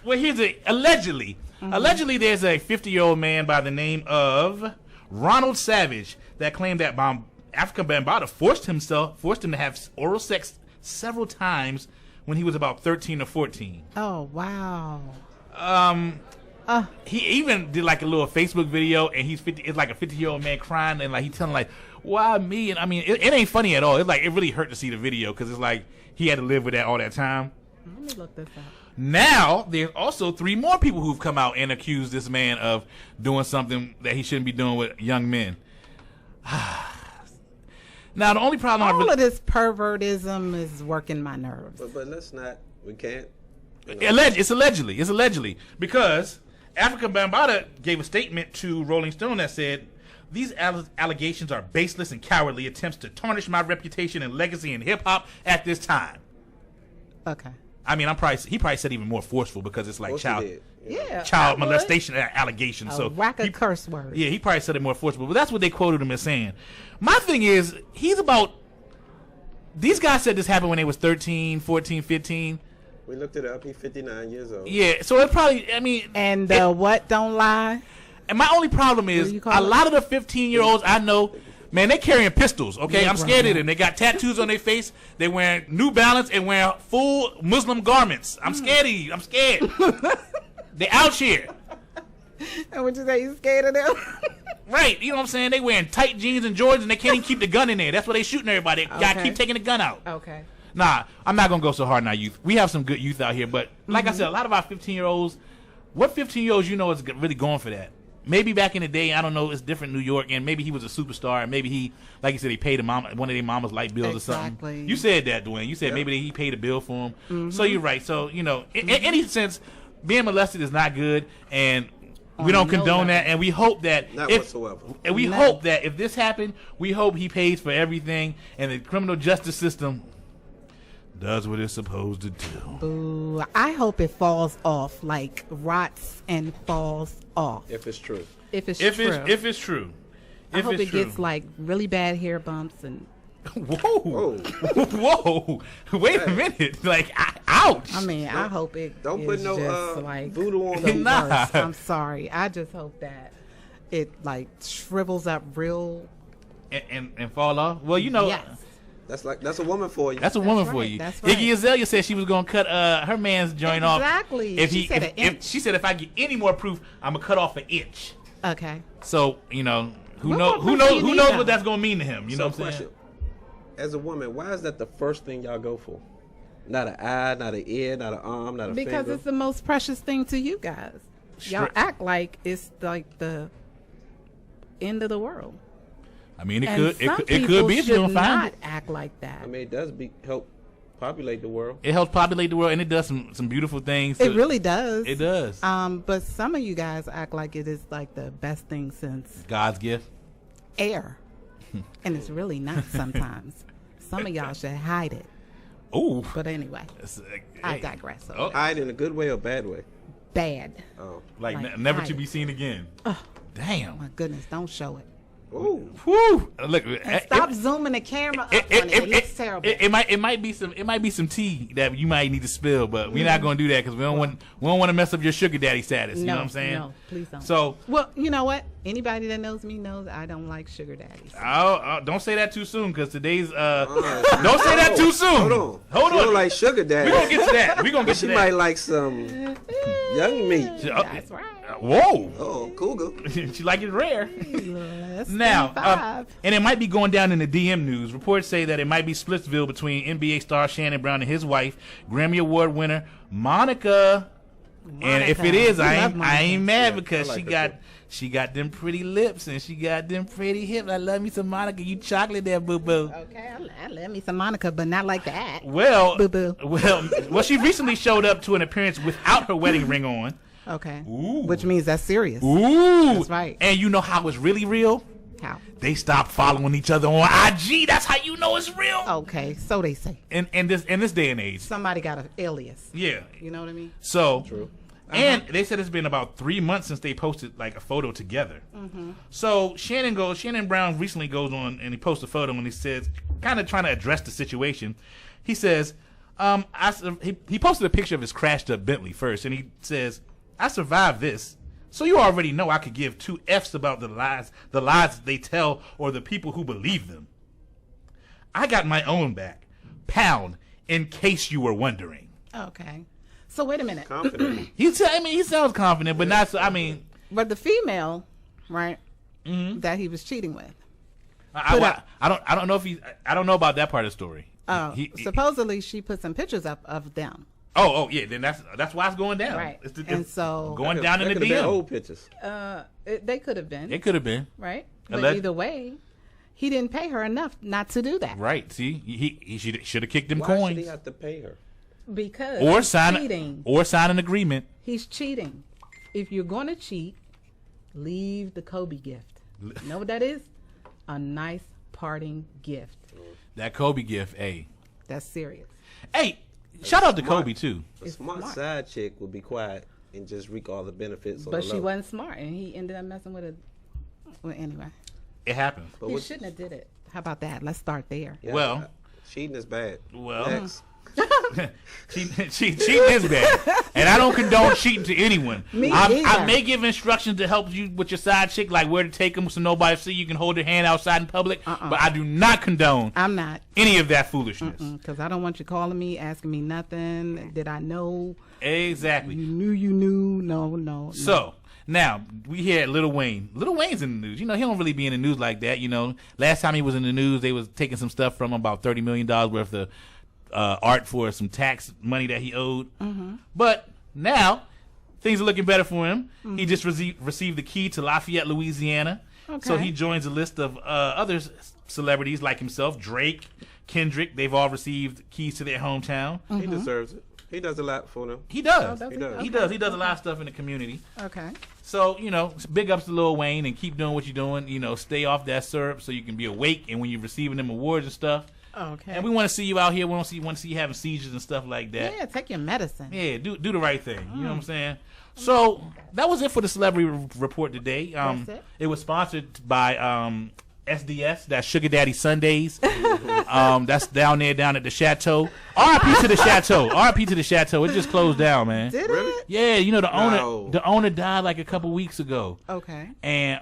well, allegedly, there's a 50-year-old man by the name of Ronald Savage that claimed that African Bambaataa forced him to have oral sex several times when he was about 13 or 14. Oh, wow. He even did like a little Facebook video, and it's like a 50-year-old man crying, and like he's telling like, "Why me?" And I mean, it ain't funny at all. It's like it really hurt to see the video because it's like he had to live with that all that time. Let me look this up. Now there's also 3 more people who've come out and accused this man of doing something that he shouldn't be doing with young men. Now the only problem of this pervertism is working my nerves. But let's not. We can't. It's allegedly because African Bambaataa gave a statement to Rolling Stone that said these allegations are baseless and cowardly attempts to tarnish my reputation and legacy in hip hop at this time. Okay. I mean, he probably said even more forceful because it's like child molestation allegations. So rack of curse words. Yeah, he probably said it more forceful, but that's what they quoted him as saying. My thing is, these guys said this happened when they was 13, 14, 15. We looked it up. He's 59 years old. Yeah, so it probably, I mean. And what don't lie? And my only problem is, a lot of the 15-year-olds I know, man, they carrying pistols, okay? Yeah, I'm scared of them. They got tattoos on their face. They wearing New Balance and wearing full Muslim garments. I'm scared of you. I'm scared. They out here. And what you say, you scared of them? Right, you know what I'm saying? They wearing tight jeans and Jordans, and they can't even keep the gun in there. That's why they shooting everybody. They gotta keep taking the gun out. Okay. Nah, I'm not gonna go so hard on our youth. We have some good youth out here, but like I said, a lot of our 15-year-olds, what 15-year-olds you know is really going for that? Maybe back in the day, I don't know, it's different in New York, and maybe he was a superstar, and maybe he, like you said, he paid one of their mama's light bills or something. You said that, Dwayne. You said maybe he paid a bill for him. So you're right. So, you know, in any sense, being molested is not good, and we don't condone that, and we hope that whatsoever. And we hope that if this happened, we hope he pays for everything, and the criminal justice system does what it's supposed to do. Ooh, I hope it falls off, like rots and falls off. If it's true. If it's true. I hope it gets like really bad hair bumps and. Whoa. Whoa. Wait a minute. Like, ouch. I mean, I hope it don't put no just, like, voodoo on the nah. I'm sorry. I just hope that it like shrivels up real and fall off. Well, you know, yes. That's a woman for you. That's a woman for you. That's right. Iggy Azalea said she was gonna cut her man's joint off. Exactly. She said if I get any more proof, I'm gonna cut off an inch. Okay. So, you know, who knows what that's gonna mean to him. You know what I'm saying? As a woman, why is that the first thing y'all go for? Not an eye, not an ear, not an arm, not a finger? Because it's the most precious thing to you guys. Y'all act like it's like the end of the world. I mean, it could be if you don't find it. Act like that. I mean, it does help populate the world. It helps populate the world, and it does some beautiful things. It really does. It does. But some of you guys act like it is like the best thing since God's gift. Air. And it's really not sometimes. Some of y'all should hide it. Ooh. But anyway, I digress. Hide in a good way or bad way? Bad. Oh. Like never to be seen again. Damn. My goodness, don't show it. Ooh. Woo. Look. Stop zooming the camera up on it. It looks terrible. It might be some tea that you might need to spill, but we're not going to do that because we don't want to mess up your sugar daddy status. You know what I'm saying? No, please don't. So, well, you know what? Anybody that knows me knows I don't like sugar daddies. Don't say that too soon because today's don't say that too soon. Hold on. You don't like sugar daddy. We're gonna get to that. She might like some young meat. That's right. Whoa. Oh, cougar. She like it rare. Less Now, than 5. and it might be going down in the DM news. Reports say that it might be Splitsville between NBA star Shannon Brown and his wife, Grammy Award winner Monica. And if it is, I ain't mad because I like she got them pretty lips and she got them pretty hips. I love me some Monica. You chocolate there, boo boo. Okay, I love me some Monica, but not like that. Well, Boo boo. well, she recently showed up to an appearance without her wedding ring on. Okay. Ooh. Which means that's serious. Ooh, That's right. And you know how it's really real? How? They stopped following each other on IG. That's how you know it's real. Okay, so they say. In this day and age. Somebody got an alias. Yeah. You know what I mean? So. True. And they said it's been about 3 months since they posted like a photo together. So Shannon Brown recently goes on and he posts a photo and he says, kind of trying to address the situation. He says, he posted a picture of his crashed up Bentley first, and he says, "I survived this, so you already know I could give 2 F's about the lies they tell or the people who believe them. I got my own back, pound, in case you were wondering." Okay. So wait a minute. Confident. He sounds confident, but not so. I mean, But the female, right, that he was cheating with. I don't know if I don't know about that part of the story. Supposedly she put some pictures up of them. Oh yeah, then that's why it's going down. Right. It's And so- going down in the That could've been DM. old pictures. They could have been, It could have been right? But Alleg- either way, he didn't pay her enough not to do that. right. See, he should have kicked them Why should coins he have to pay her? Because or he's sign cheating. an agreement. He's cheating. If you're going to cheat, leave the Kobe gift. You know what that is? A nice parting gift. That Kobe gift, hey, That's serious. hey, shout out to smart. Kobe too. A smart side chick would be quiet and just reap all the benefits. But she wasn't smart, and he ended up messing with a. Well, anyway, It happened. But he what- shouldn't have did it. How about that? Let's start there. Yeah, Well- cheating is bad. Well- Next. Cheating is bad, and I don't condone cheating to anyone. Me I either. may give instructions to help you with your side chick, like where to take them so nobody see you can hold your hand outside in public. But I do not condone I'm not. any of that foolishness. Because I don't want you calling me, asking me nothing. Did I know? Exactly. You knew. No. So now we hear Lil Wayne. Lil Wayne's in the news. You know, he don't really be in the news like that. You know, last time he was in the news, they was taking some stuff from him, about $30 million worth of art for some tax money that he owed. But now things are looking better for him. He just received the key to Lafayette, Louisiana. So Okay. he joins a list of other celebrities like himself, Drake, Kendrick. They've all received keys to their hometown. He deserves it. He does a lot for them. He does. does he? does. He does. He does a lot of stuff in the community. Okay. So, you know, big ups to Lil Wayne, and keep doing what you're doing. You know, stay off that syrup so you can be awake, and when you're receiving them awards and stuff. Okay. And we want to see you out here. We want to see you having seizures and stuff like that. Yeah, take your medicine. Yeah, do the right thing. You know what I'm saying? So that was it for the celebrity report today. That's it? Was sponsored by SDS, that's Sugar Daddy Sundays. That's down at the Chateau. R.I.P. to the Chateau. R.I.P. to the Chateau. It just closed down, man. Did Really? it? Yeah, you know No. the owner died like a couple weeks ago, Okay. and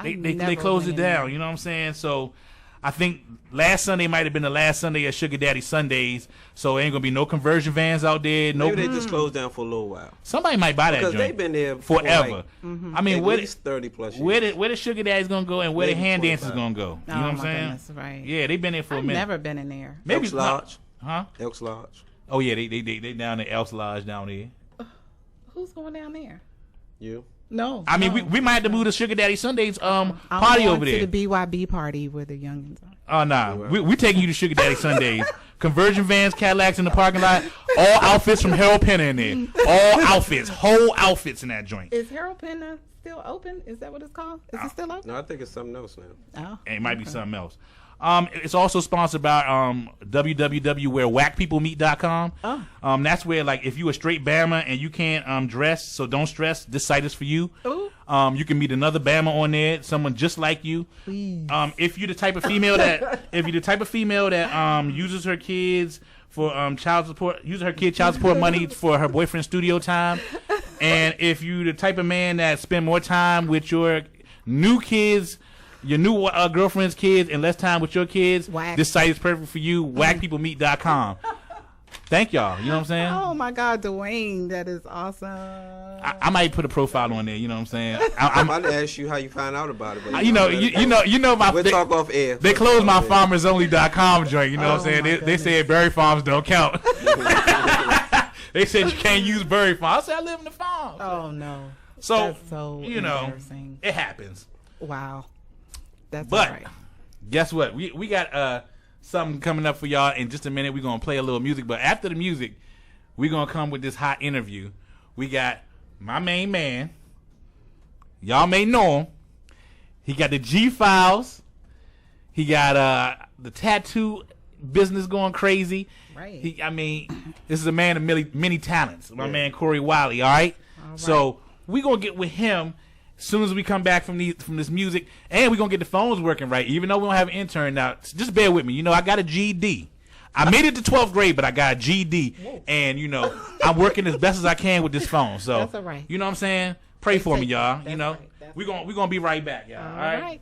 they never closed went it in down. there. You know what I'm saying? So I think last Sunday might have been the last Sunday of Sugar Daddy Sundays. So ain't gonna be no conversion vans out there. No, Maybe they just closed down for a little while. somebody might buy that Because joint they've been there for forever. like, I mean, at where least 30 plus years. the Sugar Daddy's gonna go and where the Maybe hand dancers 25. gonna go? You know Oh, what I'm my saying? goodness, right. Yeah, they've been there for a I've minute. never been in there. Maybe Elks Lodge. Huh? Elks Lodge. Oh yeah, they down at Elks Lodge down there. Who's going down there? You. No. I mean, no. we might have to move to Sugar Daddy Sundays I'm party going over there. to the BYB party where the youngins are. Oh nah, we taking you to Sugar Daddy Sundays. Conversion vans, Cadillacs in the parking lot. All outfits from Harold Penner in there. All outfits, whole outfits in that joint. Is Harold Penner still open? Is that what it's called? Is it still open? No, I think it's something else now. Oh. And it might be something else. It's also sponsored by www.wherewackpeoplemeet.com. Oh. That's where, like, if you a straight Bama and you can't dress, so don't stress. This site is for you. Ooh. You can meet another Bama on there, someone just like you. Please. If you're the type of female that uses her kids for child support, uses her kid child support money for her boyfriend's studio time, and if you the type of man that spend more time with your new kids, your new girlfriend's kids, and less time with your kids, Whack. this site is perfect for you. Whackpeoplemeet.com. Thank y'all. You know what I'm saying? Oh my God, Dwayne, that is awesome. I might put a profile on there. You know what I'm saying? I'm about to ask you how you find out about it. But you know my. We'll talk off air. They closed my farmersonly.com joint. You know what I'm saying? They said Berry Farms don't count. They said you can't use Berry Farms. I said I live in the farm. Oh no. So, that's so you know, embarrassing. it happens. Wow. That's But all right. guess what? We got something coming up for y'all in just a minute. We're gonna play a little music, but after the music, we're gonna come with this hot interview. We got my main man. Y'all may know him. He got the G Files. He got the tattoo business going crazy. Right. This is a man of many talents. My man Corey Wiley. All right. So we gonna get with him as soon as we come back from this music, and we're going to get the phones working right, even though we don't have an intern now. Just bear with me. You know, I got a GED. I made it to 12th grade, but I got a GED. Whoa. And, you know, I'm working as best as I can with this phone. So, that's all right. You know what I'm saying? Pray for me, y'all. That's you know, right. we're gonna be right back, y'all. All right?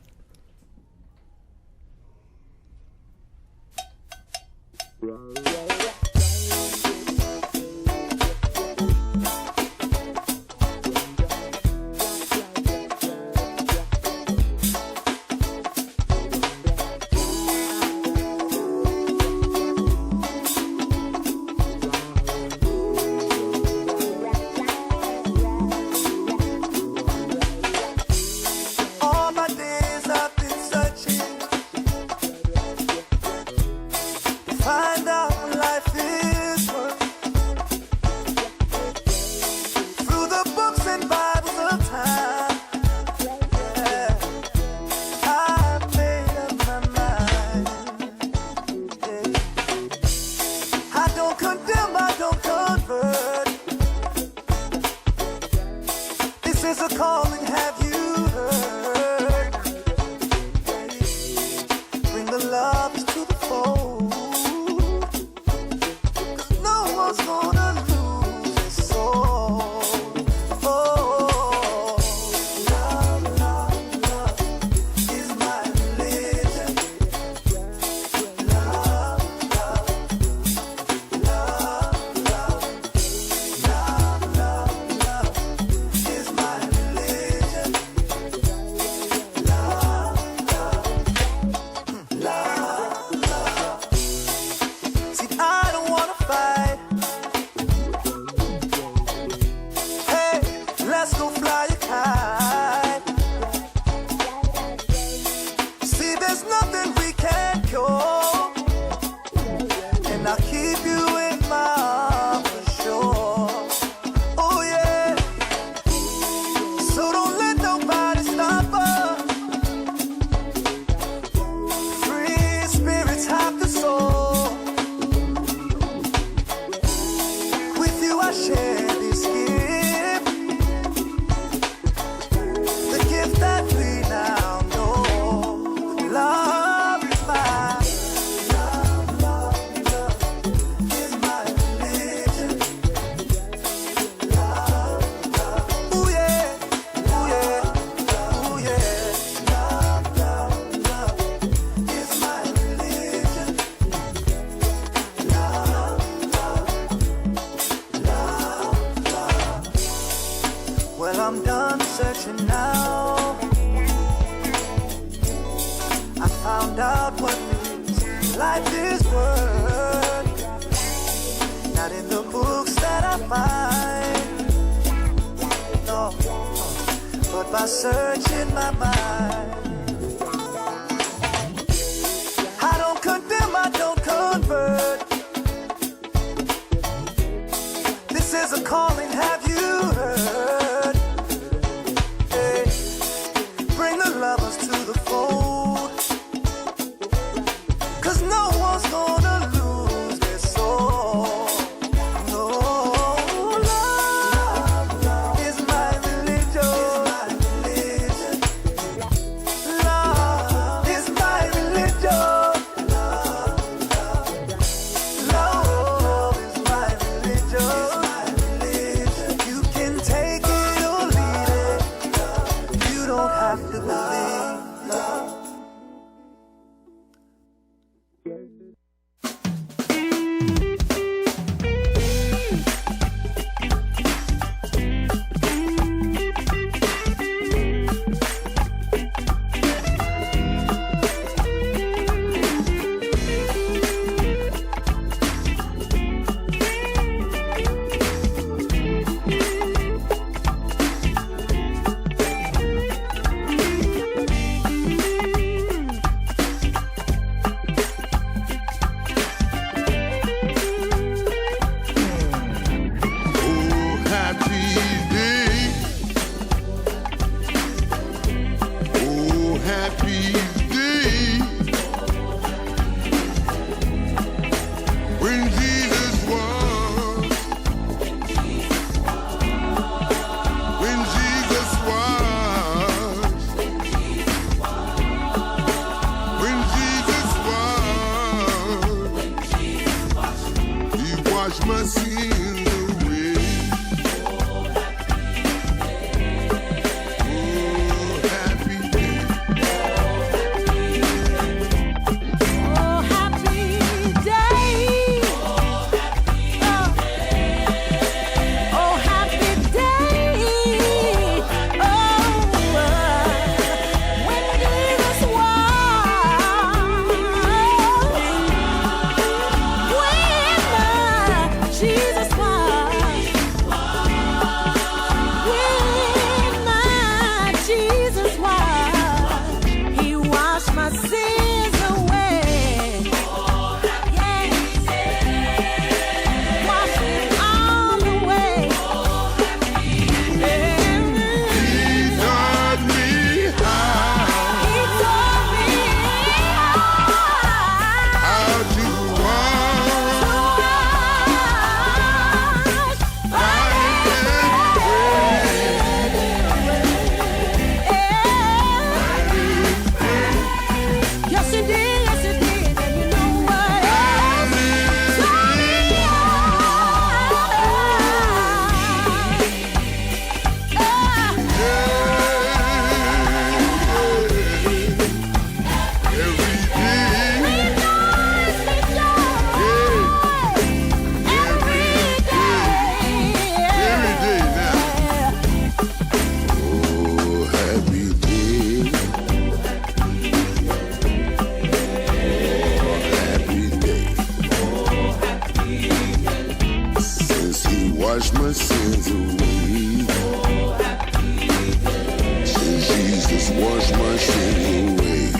wash my sin away.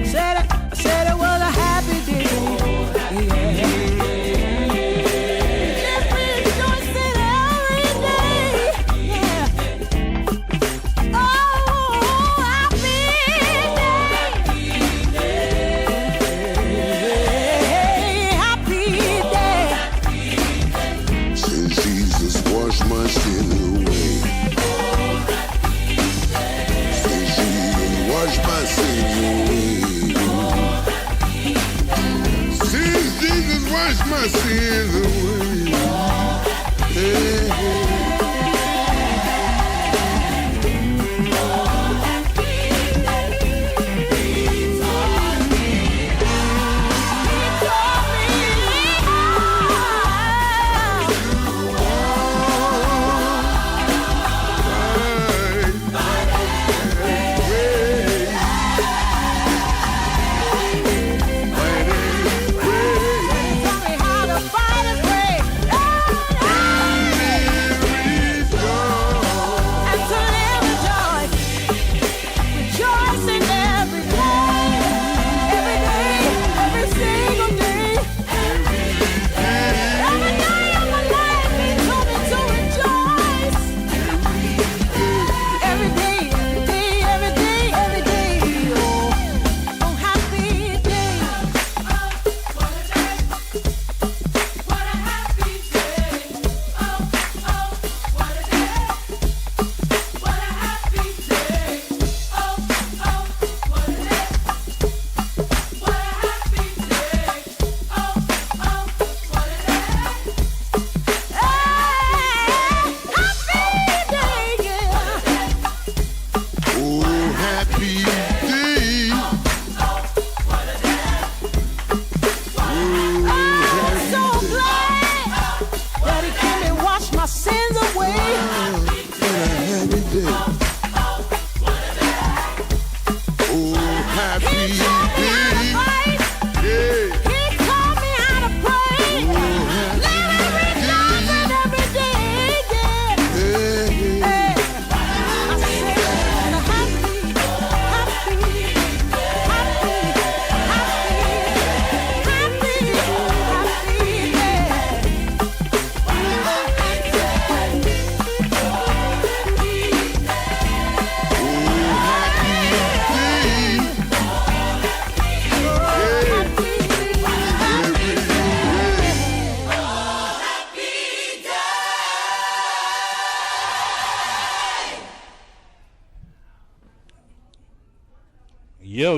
Said it was a happy day. Just rejoicing every day. Yeah. Oh, happy day. Happy day. Said Jesus wash my sin away. Said Jesus wash my sin away. Since Jesus washed my sins away. Hey, hey.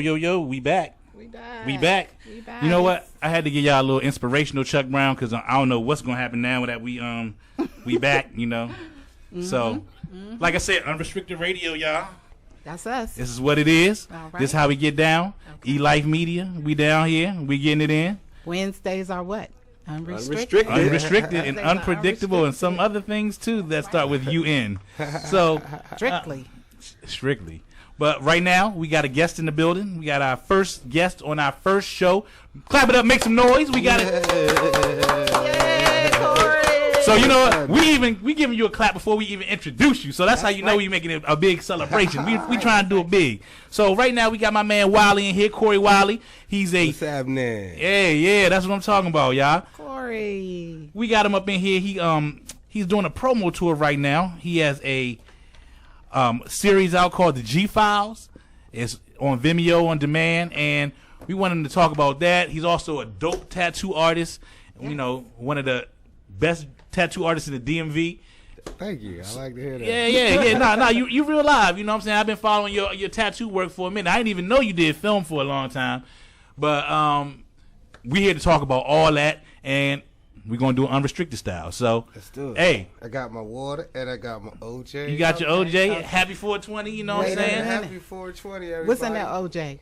Yo, we back. We back. We back. You know what? I had to give y'all a little inspirational Chuck Brown because I don't know what's gonna happen now that we back. You know. So, like I said, Unrestricted Radio, y'all. That's us. This is what it is. All right. This is how we get down. Okay. E-Life Media. We down here. We getting it in. Wednesdays are what? Unrestricted. Unrestricted and unpredictable and some other things too that start with UN. So strictly. But right now we got a guest in the building. We got our first guest on our first show. Clap it up, make some noise. We got it. Yay, Corey. So you know what? We giving you a clap before we even introduce you. So that's how you know we making it a big celebration. We trying to do it big. So right now we got my man Wiley in here, Corey Wiley. He's a What's happening? Yeah, that's what I'm talking about, y'all. Corey. We got him up in here. He's doing a promo tour right now. He has a series out called the G Files. It's on Vimeo on demand, and we want him to talk about that. He's also a dope tattoo artist. You know, one of the best tattoo artists in the DMV. Thank you. I like to hear that. Yeah. Nah, you real live. You know what I'm saying? I've been following your tattoo work for a minute. I didn't even know you did film for a long time. But we here to talk about all that, and we're going to do it unrestricted style. So, let's do it. Hey. I got my water, and I got my OJ. You got your OJ. Okay. Happy 420, you know what I'm saying? Happy 420, everybody. What's in that OJ?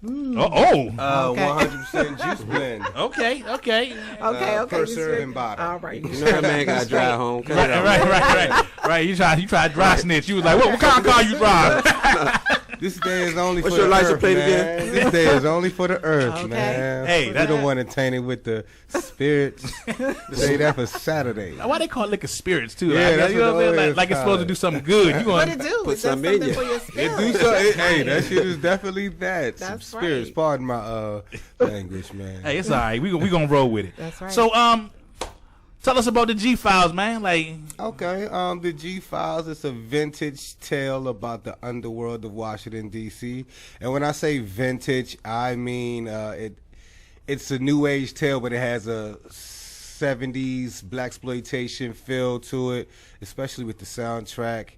Okay. 100% juice blend. Okay. Okay. Purser and bottle. All right. You know that man got to drive home. Right. You tried to dry snitch. You was like, what kind of car you drive? This day is only What's for your the license earth, plate man. again? This day is only for the earth, Okay. man. Hey, you that- don't want to taint it with the spirits. Say that for Saturday. Why they call liquor spirits too? Yeah, Like, that's you know what what I'm they saying? always Like it's supposed to call do it. something good. You What want it do? Put It does some in something you. for your It spirit. do so. Hey, that shit is definitely that. Some That's spirits. right. Pardon my language, man. Hey, it's all right. We gonna roll with it. That's right. So tell us about the G Files, man. Like Okay, the G-Files is a vintage tale about the underworld of Washington, D.C. And when I say vintage, I mean it's a new age tale, but it has a 70s blaxploitation feel to it, especially with the soundtrack.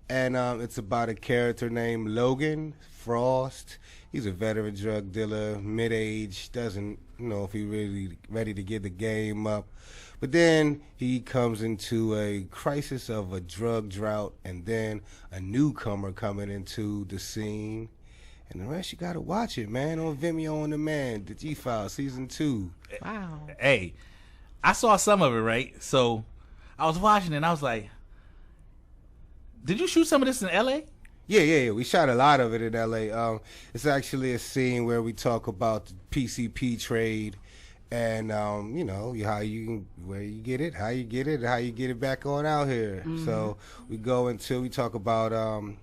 And it's about a character named Logan Frost. He's a veteran drug dealer, mid-age, doesn't know if he's really ready to give the game up. But then he comes into a crisis of a drug drought, and then a newcomer coming into the scene. And the rest, you gotta watch it, man, on Vimeo on Demand, the G-Files, Season 2. Wow. hey, I saw some of it, right? So I was watching it and I was like, did you shoot some of this in LA? Yeah. We shot a lot of it in L.A. It's actually a scene where we talk about the PCP trade and, you know, how where you get it, how you get it, how you get it back on out here. So we talk about a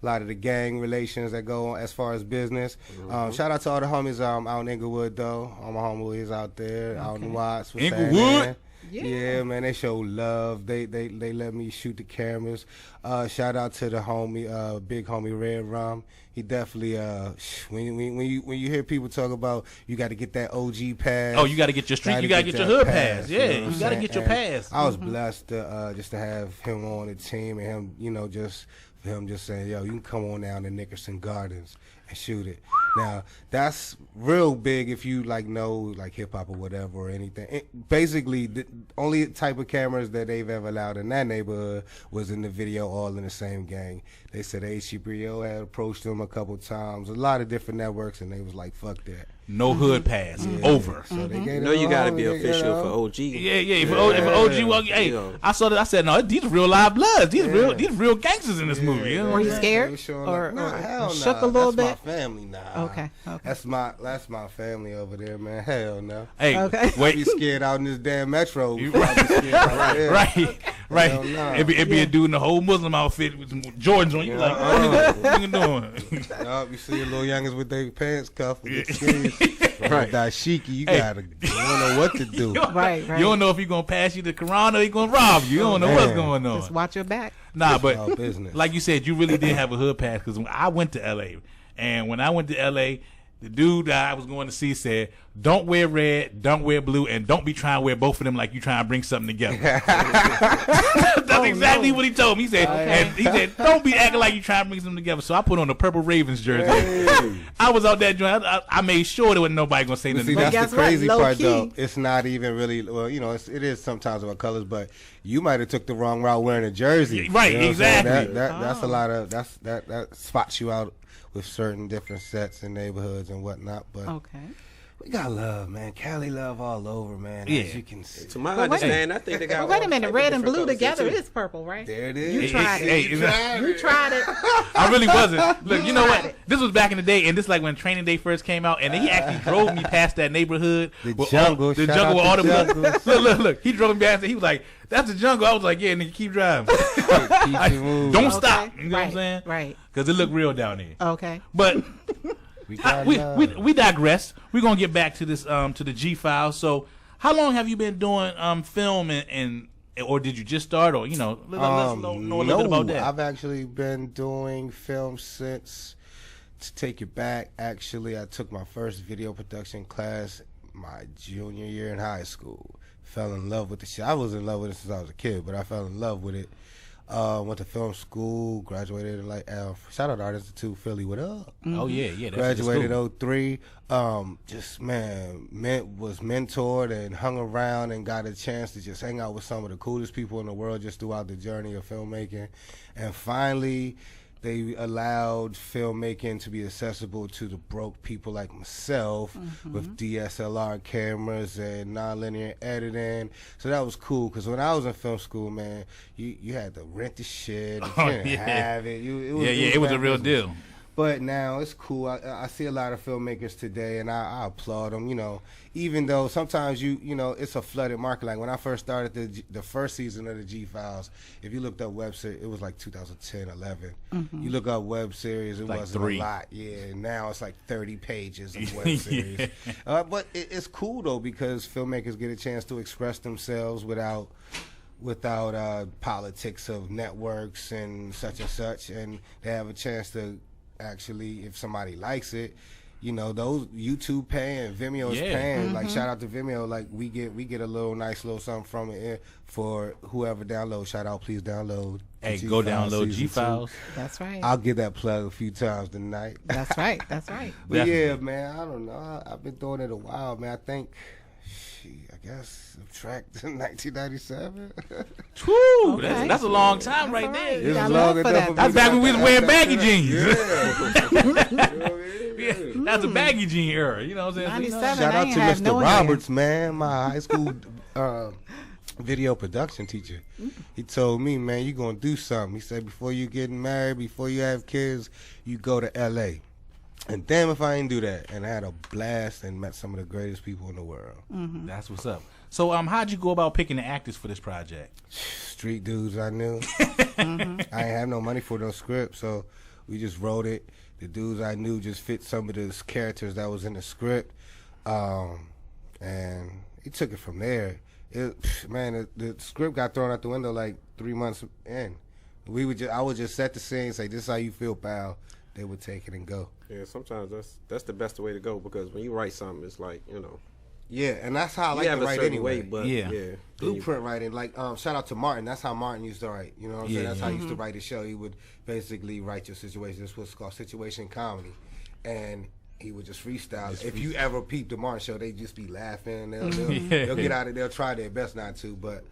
lot of the gang relations that go on as far as business. Shout out to all the homies out in Inglewood, though. All my homies out there, out in Watts. with Inglewood? Sandman. Yeah. Yeah, man, they show love. They let me shoot the cameras. Shout out to the homie, big homie Red Rum. He definitely when you hear people talk about you got to get that OG pass. Oh, you got to get your street. You got to get your that hood pass. you Yeah, know what you I'm got to saying? get your And pass. I was blessed to just to have him on the team and him, you know, just for him just saying, yo, you can come on down to Nickerson Gardens and shoot it. Now that's real big if you know hip hop or whatever or anything. Basically, the only type of cameras that they've ever allowed in that neighborhood was in the video, all in the same gang. They said HBO had approached them a couple times, a lot of different networks, and they was like, "Fuck that." No hood pass. Over. So they gave You know them you gotta be all, official for OG. Yeah. If OG walk, hey, Yeah. I saw that. I said, no, these real live bloods. These Yeah. real gangsters in this movie. You know Were what you I'm saying? scared? They were showing Or- nah, or hell shook nah. a little That's bit? my family, nah. Okay. That's my family over there, man. Hell no. Hey, Okay. I be wait. scared out in this damn metro. before I be scared out there. Right. Hell no. It'd be a dude in the whole Muslim outfit with some Jordans on. You like, what you doing? Yup, you see the little youngins with their pants cuffed and get scared. Right. Dashiki, you Hey. gotta, you don't know what to do. Right. You don't know if he's gonna pass you the Quran or he's gonna rob you. You don't know Man. what's going Just on. watch your back. Nah, All but business. like you said, you really did have a hood pass because I went to LA, and when I went to LA, the dude that I was going to see said, "Don't wear red, don't wear blue, and don't be trying to wear both of them like you trying to bring something together." That's exactly what he told me. He said, and he said, "Don't be acting like you trying to bring something together." So I put on the purple Ravens jersey. Hey. I was out there joint. I made sure there wasn't nobody gonna say But nothing. see, that's guess the what? crazy Low part, key. though. It's not even really, well, you know, it is sometimes about colors, but you might have took the wrong route wearing a jersey. Yeah, right, You know what I'm saying? exactly. That's a lot of, that spots you out with certain different sets and neighborhoods and whatnot. But Okay. we got love, man. Cali love all over, man. Yeah. As you can see. To my But wait- understanding, I think they got. Well, wait a all minute. type of Red and different blue colors there, together too. is purple, right? There it is. You tried it. Hey, You tried it. I really wasn't. Look, you know tried what? it. This was back in the day, and this like when Training Day first came out, and he actually drove me past that neighborhood. The with jungle. all, the Shout jungle with out all the the jungle. look. He drove me past it. He was like, "That's the jungle." I was like, "Yeah, nigga, keep driving. Keep it moving. Don't Okay. stop." You know what I'm Right, saying? right. Because it looked real down there. Okay. But We got we love. digress. We're gonna get back to this to the G Files. So, how long have you been doing film and or did you just start, or let's know a little bit about that. I've actually been doing film since, to take it back, actually, I took my first video production class my junior year in high school. Fell in love with the shit. I was in love with it since I was a kid, but I fell in love with it. Went to film school, graduated in shout out to Art Institute Philly, what up? Oh yeah. That's Graduated cool. 03. Just was mentored and hung around and got a chance to just hang out with some of the coolest people in the world just throughout the journey of filmmaking. And finally, they allowed filmmaking to be accessible to the broke people like myself with DSLR cameras and nonlinear editing. So that was cool, because when I was in film school, man, you had to rent the shit. You didn't have it. It was a real deal. But now it's cool. I see a lot of filmmakers today, and I applaud them. You know, even though sometimes you know it's a flooded market. Like when I first started the first season of the G Files, if you looked up web series, it was like 2010, 11. You look up web series, it Like wasn't 3. a lot. Yeah, now it's like 30 pages of web series. But it's cool though because filmmakers get a chance to express themselves without politics of networks and such, and they have a chance to actually, if somebody likes it, you know, those YouTube paying, Vimeo is paying. Like shout out to Vimeo, like we get a little nice little something from it for whoever downloads. Shout out, please download. Hey, go download G Files. That's right. I'll get that plug a few times tonight. That's right. That's right. But yeah, man, I don't know. I've been doing it a while, man. I think, I guess, subtract 1997. Woo, that's a long time right all there. right. It was got long love for enough that. for me That's to- back when we was wearing baggy jeans. Yeah. You know what I mean? That's a baggy jean era. You know what I'm saying? 97. Shout I out ain't to have Mr. no Roberts, man, my high school video production teacher. He told me, man, you gonna do something. He said, before you getting married, before you have kids, you go to L.A. And damn if I ain't do that. And I had a blast and met some of the greatest people in the world. That's what's up. So, how'd you go about picking the actors for this project? Street dudes I knew. I ain't have no money for no script, so we just wrote it. The dudes I knew just fit some of the characters that was in the script, and he took it from there. The script got thrown out the window like 3 months in. I would just set the scene, say, "This is how you feel, pal." They would take it and go. Yeah, sometimes that's the best way to go because when you write something, it's like, you know, Yeah, and that's how I like you have to a write certain anyway. way, but Yeah. then Blueprint writing, like shout out to Martin. That's how Martin used to write. You know what I'm saying? Yeah. That's how he used to write his show. He would basically write your situation. This was called situation comedy, and he would just freestyle. If you ever peeped the Martin show, they just be laughing. They'll get out of. They'll try their best not to, but.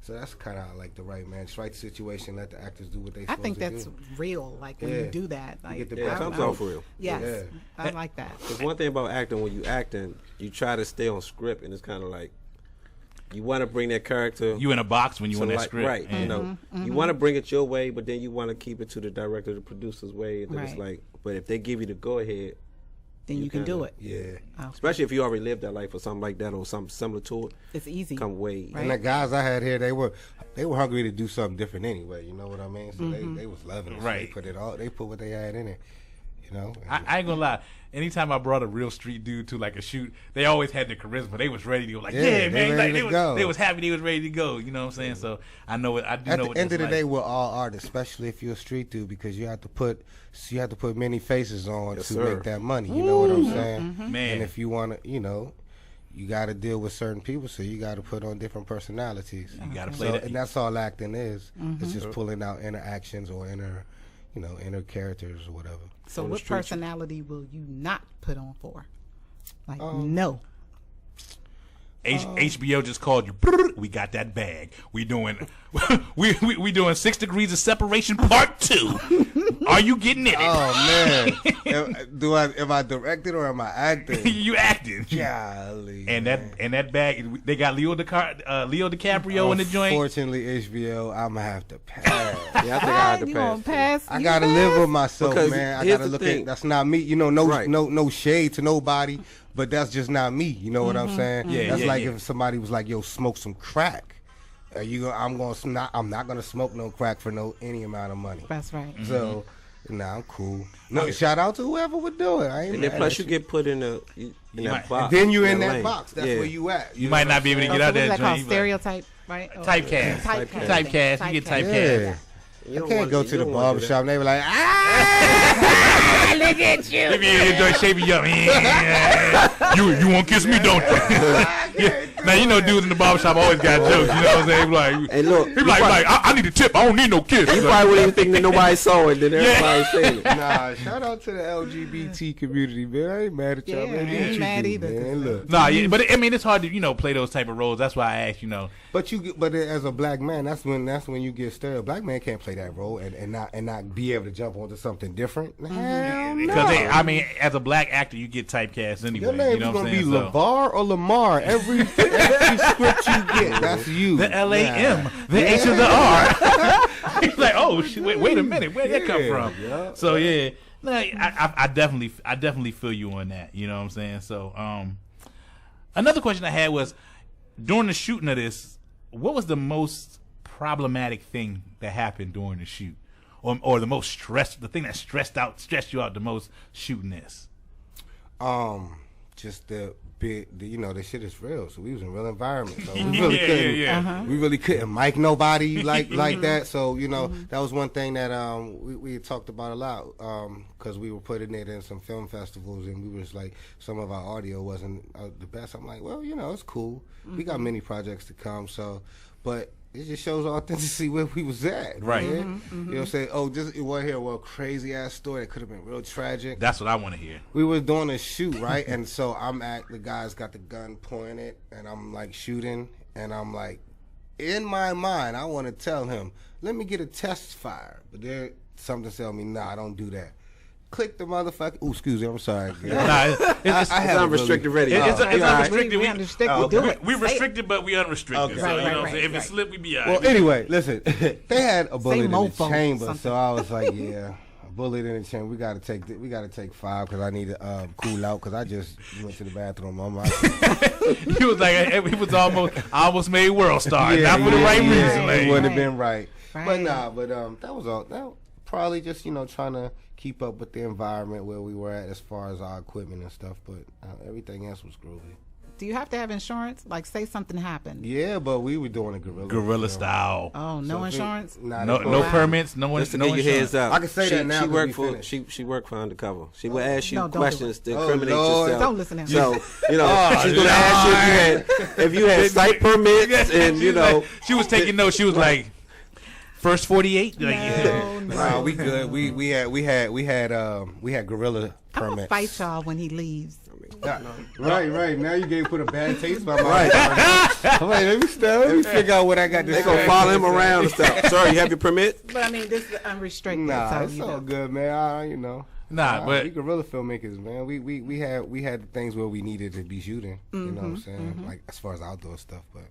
So that's kind of how I like to write, man. Just write the situation, let the actors do what they I supposed think to that's do. real. Like when Yeah. you do that, like get the yeah, it best comes out. off real. yes, Yeah. I like that. Because one thing about acting, when you acting, you try to stay on script, and it's kind of like you want to bring that character. You in a box when you to in that like- script. right? And You know, you want to bring it your way, but then you want to keep it to the director, the producer's way. And then it's Right. like, but if they give you the go ahead, Then you can do it. Yeah. Oh, especially if you already lived that life or something like that or something similar to it, it's easy. come way. Right. And the guys I had here, they were hungry to do something different anyway. You know what I mean? So they was loving it. So Right. they put it all. They put what they had in it. You know. I ain't gonna lie. Anytime I brought a real street dude to like a shoot, they always had the charisma. They was ready to go. Like, Yeah, yeah, they man. ready Like, to go. they was happy. They was ready to go. You know what I'm saying? So I know it. I do At know the what end of that's the day, like. we're all artists, especially if you're a street dude, because you have to put many faces on Yes, to sir. make that money. You know what I'm saying? Man. And if you want to, you know, you got to deal with certain people, so you got to put on different personalities. You gotta play So, that. and that's all acting is. It's just pulling out inner actions or inner characters or whatever. So On the what street, personality will you not put on for? Like no. HBO just called you. We got that bag. We doing we doing 6 Degrees of Separation Part 2. Are you getting in it? Oh man, am I directed or am I acting? You acting. Golly, And man. that bag, they got Leo DiCaprio in the joint. Unfortunately, HBO, I'm gonna have to pass. Yeah, I think I had to you pass. gonna pass? I You gotta pass? live with myself, Because man. I here's gotta the look thing. at that's not me. You know, Right. no shade to nobody, but that's just not me. You know what I'm saying? Yeah, that's yeah, like yeah. if somebody was like, "Yo, smoke some crack." I'm not gonna smoke no crack for any amount of money. That's right. So, nah, I'm cool. No, shout out to whoever would do it. I ain't And mad then plus at you get put in that might- box. Then you in that lane. box. That's Yeah. where you at. You might not be able to Oh, get so out what is that that called? joint. Stereotype, right? Or- Typecast. Typecast. You get typecast. Yeah. You I don't can't wanna- go you to the don't wanna do barbershop and they be like, ah! Look at you. If you enjoy shaving your you want to kiss me, don't you? Yeah. Now, you know dudes in the barbershop always got jokes. You know what I'm saying? Like, Hey, look, he be like, I need a tip. I don't need no kiss. You probably wouldn't even think that nobody saw it. Then everybody saying it. Nah, shout out to the LGBT community, man. I ain't mad at y'all, Yeah, man. I Do ain't what you mad do, either. man. Look. Nah, yeah, but I mean, it's hard to play those type of roles. That's why I asked. But as a black man, that's when you get stirred. Black man can't play that role and not be able to jump onto something different. Hell Because no. I mean, as a black actor, you get typecast anyway. Your name's you know what gonna I'm be saying? So- LeVar or Lamar. Every script you get, that's you. The LAM, the H of the R. He's like, oh, shit, wait a minute, where'd that come from? Yeah. So yeah, No, I definitely feel you on that. You know what I'm saying? So, another question I had was, during the shooting of this, what was the most problematic thing that happened during the shoot, or the most the thing that stressed you out the most shooting this? Just the the shit is real. So we was in real environment. So we really couldn't, we really couldn't mic nobody like that. So that was one thing that we had talked about a lot because we were putting it in some film festivals, and we was like, some of our audio wasn't the best. I'm like, well, it's cool. We got many projects to come. So, but it just shows authenticity where we was at. Right. You know what I'm saying? Oh, just you want to hear a crazy ass story that could have been real tragic. That's what I want to hear. We was doing a shoot, right? And so the guy's got the gun pointed, and I'm like shooting, and I'm like, in my mind, I want to tell him, let me get a test fire. But there, something tell me, nah, don't do that. Click the motherfucker. Oh, excuse me, I'm sorry. It's unrestricted radio. It's unrestricted. We understand. We do it. We Say restricted, but we unrestricted. Okay. So, Right, if it right. slip, we be out. Well, anyway, listen, they had a bullet in the mofo, chamber, something. so I was like, yeah, a bullet in the chamber. We got to take 5 because I need to cool out because I just went to the bathroom. He was like, he was almost made world star, not for the right reason. It Like. wouldn't have been right. Right. But that was all. That probably just trying to keep up with the environment where we were at as far as our equipment and stuff. But everything else was groovy. Do you have to have insurance? Like, say something happened. Yeah, but we were doing a Guerrilla style. Oh, no insurance? No permits. No Just to no give you insurance. heads up. I can say that now She 'cause worked we for finished. she worked for undercover. She would ask you No, don't do questions it. to Oh, incriminate Lord. yourself. Don't listen to him. So she's gonna ask you if you had site permits and She was taking notes. She was like, first 48. Like, No. Nah, we good. We had gorilla I'm permits. gonna fight y'all when he leaves. Right. Now you gave put a bad taste in my mouth. I'm like, let me figure out what I got to They say. gonna follow him around and stuff. Sir, you have your permit? But I mean, this is unrestricted. Nah, so it's you all know. good, man. but we guerrilla filmmakers, man. We had the things where we needed to be shooting. You know what I'm saying? Like as far as outdoor stuff, but.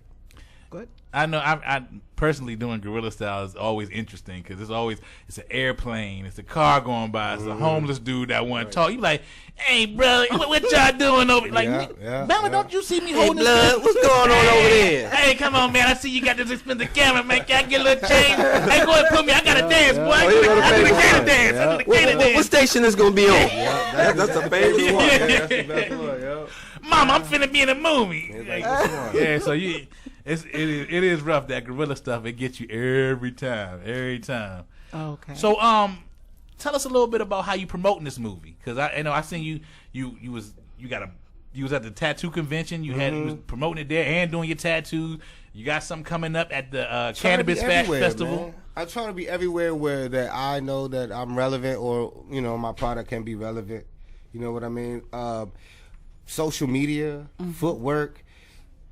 Good. I know I personally doing guerrilla style is always interesting because it's an airplane, it's a car going by, it's a homeless dude that want to talk. You like, hey brother, what y'all doing over? Like, Bama, don't you see me holding this? Blood, what's going on over there? Hey, come on, man! I see you got this expensive camera, man. Can I get a little change? Hey, go ahead, put me. I got to dance, boy. I do the cater dance. I do the cater What dance. station is gonna be on? That's a famous one. That's the best one, yo. Mama, I'm finna be in a movie. Yeah, so it is rough. That guerrilla stuff, it gets you every time. Okay. So tell us a little bit about how you promoting this movie, because I seen you was at the tattoo convention. You was promoting it there and doing your tattoos. You got something coming up at the Cannabis Festival. Man. I'm trying to be everywhere where that I know that I'm relevant, or my product can be relevant. You know what I mean? Social media, footwork.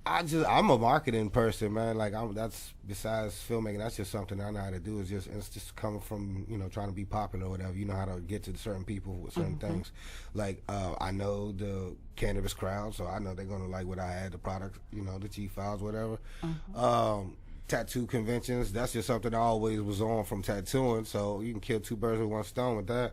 I'm a marketing person, man. Like that's besides filmmaking, that's just something I know how to do. It's just coming from trying to be popular or whatever. You know how to get to certain people with certain things. Like I know the cannabis crowd, so I know they're gonna like what I had, the product, the G-Files, whatever. Tattoo conventions, that's just something I always was on from tattooing. So you can kill 2 birds with 1 stone with that.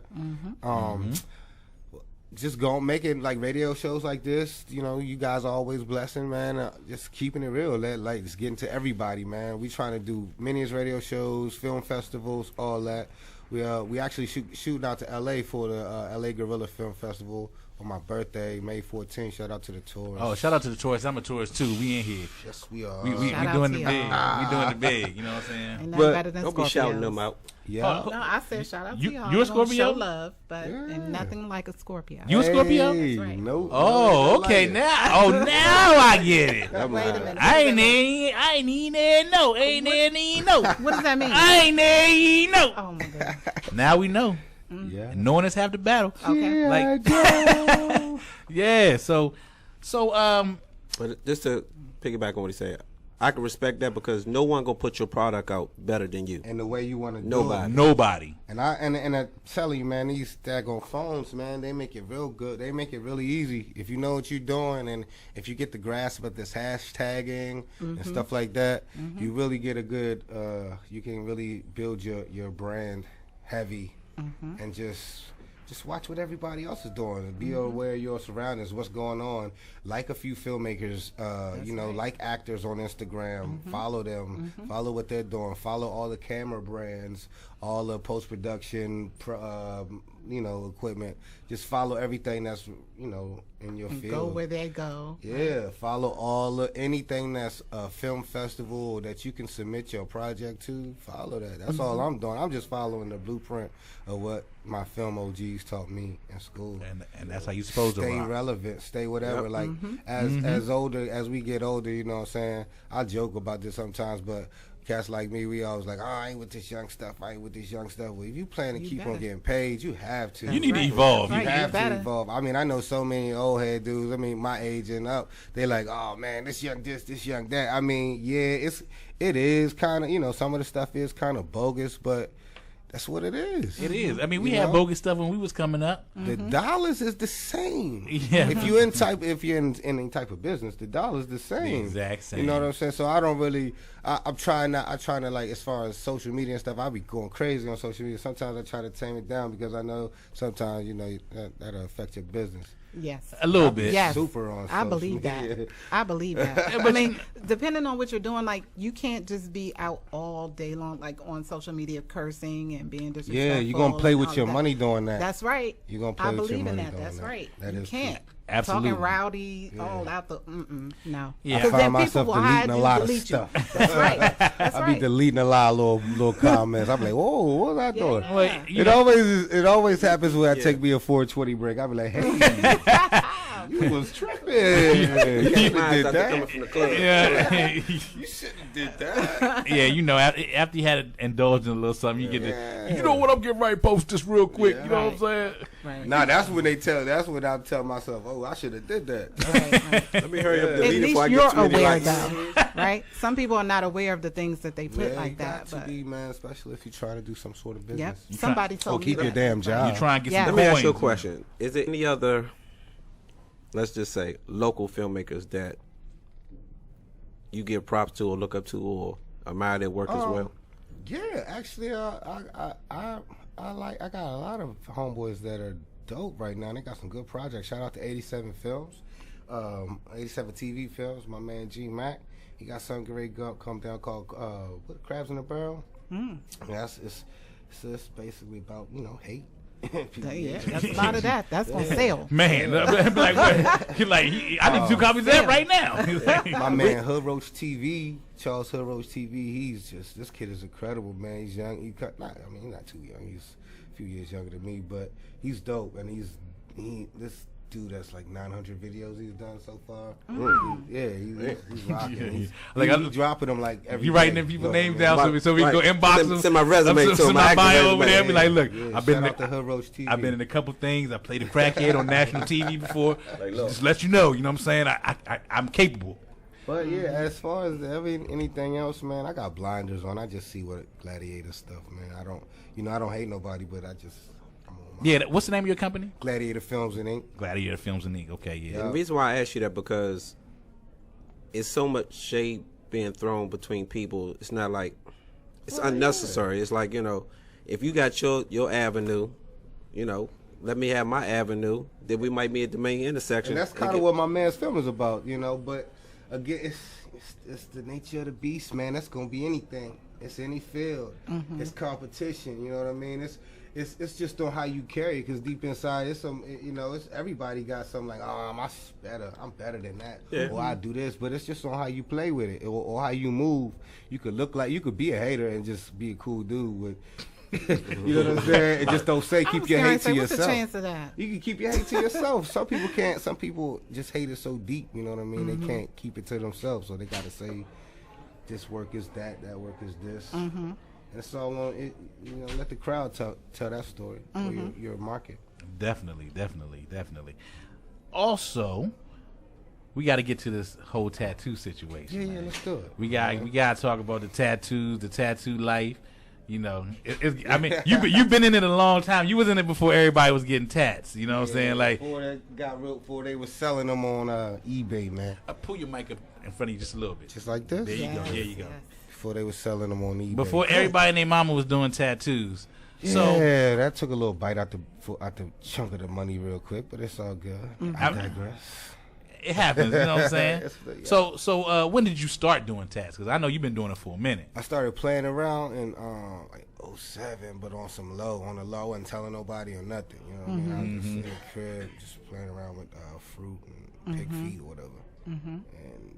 Just make it like radio shows like this. You guys are always blessing, man. Just keeping it real. Just getting to everybody, man. We trying to do minions radio shows, film festivals, all that. We actually shooting out to LA for the LA Guerrilla Film Festival on my birthday, May 14th. Shout out to the tourists. Oh, shout out to the tourists. I'm a tourist too. We in here. Yes, we are. We Shout out doing to the big. y'all. We doing the big. You know what I'm saying? Ain't nothing better than Don't be Scorpios. shouting them out. Yeah. No, I said shout out You- to y'all. you a We gonna Scorpio? Show love, but and nothing like a Scorpio. You a Scorpio? Hey, That's right. no. Oh, okay. Now I get it. Wait a minute. I ain't even know. Ain't even know. What does that mean? I ain't even know. Oh my god. Now we know. Yeah. And knowing us half the battle. Okay. Like, yeah. So, But just to piggyback on what he said, I can respect that because no one gonna put your product out better than you. And the way you want to do Nobody. it. nobody. And I tell you, man, these daggone phones, man, they make it real good. They make it really easy if you know what you're doing, and if you get the grasp of this hashtagging and stuff like that, you really get a good. You can really build your brand heavy, and just just watch what everybody else is doing. Be aware of your surroundings, what's going on. Like a few filmmakers, like actors on Instagram. Follow them. Follow what they're doing. Follow all the camera brands, all the post-production, equipment. Just follow everything that's, in your field. Go where they go. Yeah, follow anything that's a film festival that you can submit your project to. Follow that. That's all I'm doing. I'm just following the blueprint of what my film OGs taught me in school. And that's how you supposed to stay rock. relevant, stay whatever. Yep. Like as we get older, you know what I'm saying? I joke about this sometimes, but cats like me, we always like, I ain't with this young stuff. Well, if you plan to keep on getting paid, you have to. You need to evolve. You have to evolve. I mean, I know so many old head dudes. I mean, my age and up, they like, oh man, this young this young that. I mean, yeah, it is kind of, some of the stuff is kind of bogus, but that's what it is. It is. I mean, we had bogus stuff when we was coming up. The dollars is the same. Yeah. If you're in any type of business, the dollar's the same. The exact same. You know what I'm saying? So I don't really. I'm trying to like, as far as social media and stuff, I be going crazy on social media. Sometimes I try to tame it down because I know sometimes that'll affect your business. Yes. A little bit. Yes. Super on I social believe media. that. I believe that. I mean, depending on what you're doing, like, you can't just be out all day long, like, on social media cursing and being disrespectful. Yeah, you're going to play with your money doing that. That's right. You're going to play with your money doing that. That's right. That you is can't. true. Absolutely. Talking rowdy all out the, no. Yeah. I find myself deleting a lot of stuff. That's right. That's I be deleting a lot of little comments. I'm like, whoa, what was I doing? Yeah. It always happens when I take me a 420 break. I be like, hey, you was tripping. You should have did that. From the club. Yeah. You should have did that. Yeah, after you had indulged in a little something, you get the, you know what, I'm getting ready to post this real quick. You know what I'm saying? Right. Nah, that's when I tell myself, oh, I should have did that. Right. Let me hurry up. At Delete it before I least get you're too many aware, likes. though, right? Some people are not aware of the things that they put like you that. got to But be, man, especially if you're trying to do some sort of business. yep, somebody told me keep your that. damn job. You try and get Yeah. some Let me coins. ask you a question. Is there any other, let's just say, local filmmakers that you give props to or look up to or admire their work as well? Yeah, actually, I got a lot of homeboys that are dope right now. They got some good projects. Shout out to 87 Films, 87 TV Films. My man G Mac, he got something great come down called Crabs in a Barrel. Yeah, it's basically about hate. Yeah, that's a lot of that. That's gonna sell. Man, I need 2 copies of that right now. My man Hood Roach TV, Charles Hood Roach TV. This kid is incredible, man. He's young. He's not too young. He's a few years younger than me, but he's dope. And this dude that's like 900 videos he's done so far. He's rocking. He's dropping them like every You writing day. them people's names down so we can go Right. inbox them. Send my resume to Send him. my I bio can over there. resume. Be like, look, Yeah, I've been shout out to Hood Roach TV. I've been in a couple things. I played a crackhead on national TV before. look. Just let you know. You know what I'm saying? I'm capable. But yeah, as far as anything else, man, I got blinders on. I just see what Gladiator stuff, man. I don't hate nobody, but I'm on my Yeah. What's the name of your company? Gladiator Films and Inc. Gladiator Films and Inc. Okay, yeah. And the reason why I ask you that because it's so much shade being thrown between people. It's not like it's unnecessary. It's like if you got your avenue, let me have my avenue. Then we might be at the main intersection. And that's kind of what my man's film is about, But again, it's the nature of the beast, man. That's gonna be anything. It's any field. It's competition. You know what I mean? It's just on how you carry it, because deep inside, it's it's everybody got something like, I'm better than that, or I do this, but it's just on how you play with it, or how you move. You could be a hater and just be a cool dude with, you know what I'm saying? And just don't keep your hate to What's yourself. the chance of that? You can keep your hate to yourself. Some people can't. Some people just hate it so deep. You know what I mean? They can't keep it to themselves, so they got to say, this work is that work is this. And so let the crowd tell that story for your market. Definitely. Also, we got to get to this whole tattoo situation. Yeah, let's do it. We got to talk about the tattoos, the tattoo life. You've been in it a long time. You was in it before everybody was getting tats. You know what I'm saying? Like before they was selling them on eBay, man. Pull your mic up in front of you just a little bit. Just like this. There you go. There you go. Before they was selling them on eBay. Before everybody and their mama was doing tattoos, Yeah, that took a little bite out the chunk of the money real quick, but it's all good. I digress. It happens, you know what I'm saying? Yeah. So when did you start doing tats? Because I know you've been doing it for a minute. I started playing around in like 07, but on the low. I wasn't telling nobody or nothing. You know what I mean? I was just in the crib, just playing around with fruit and pig feet or whatever. And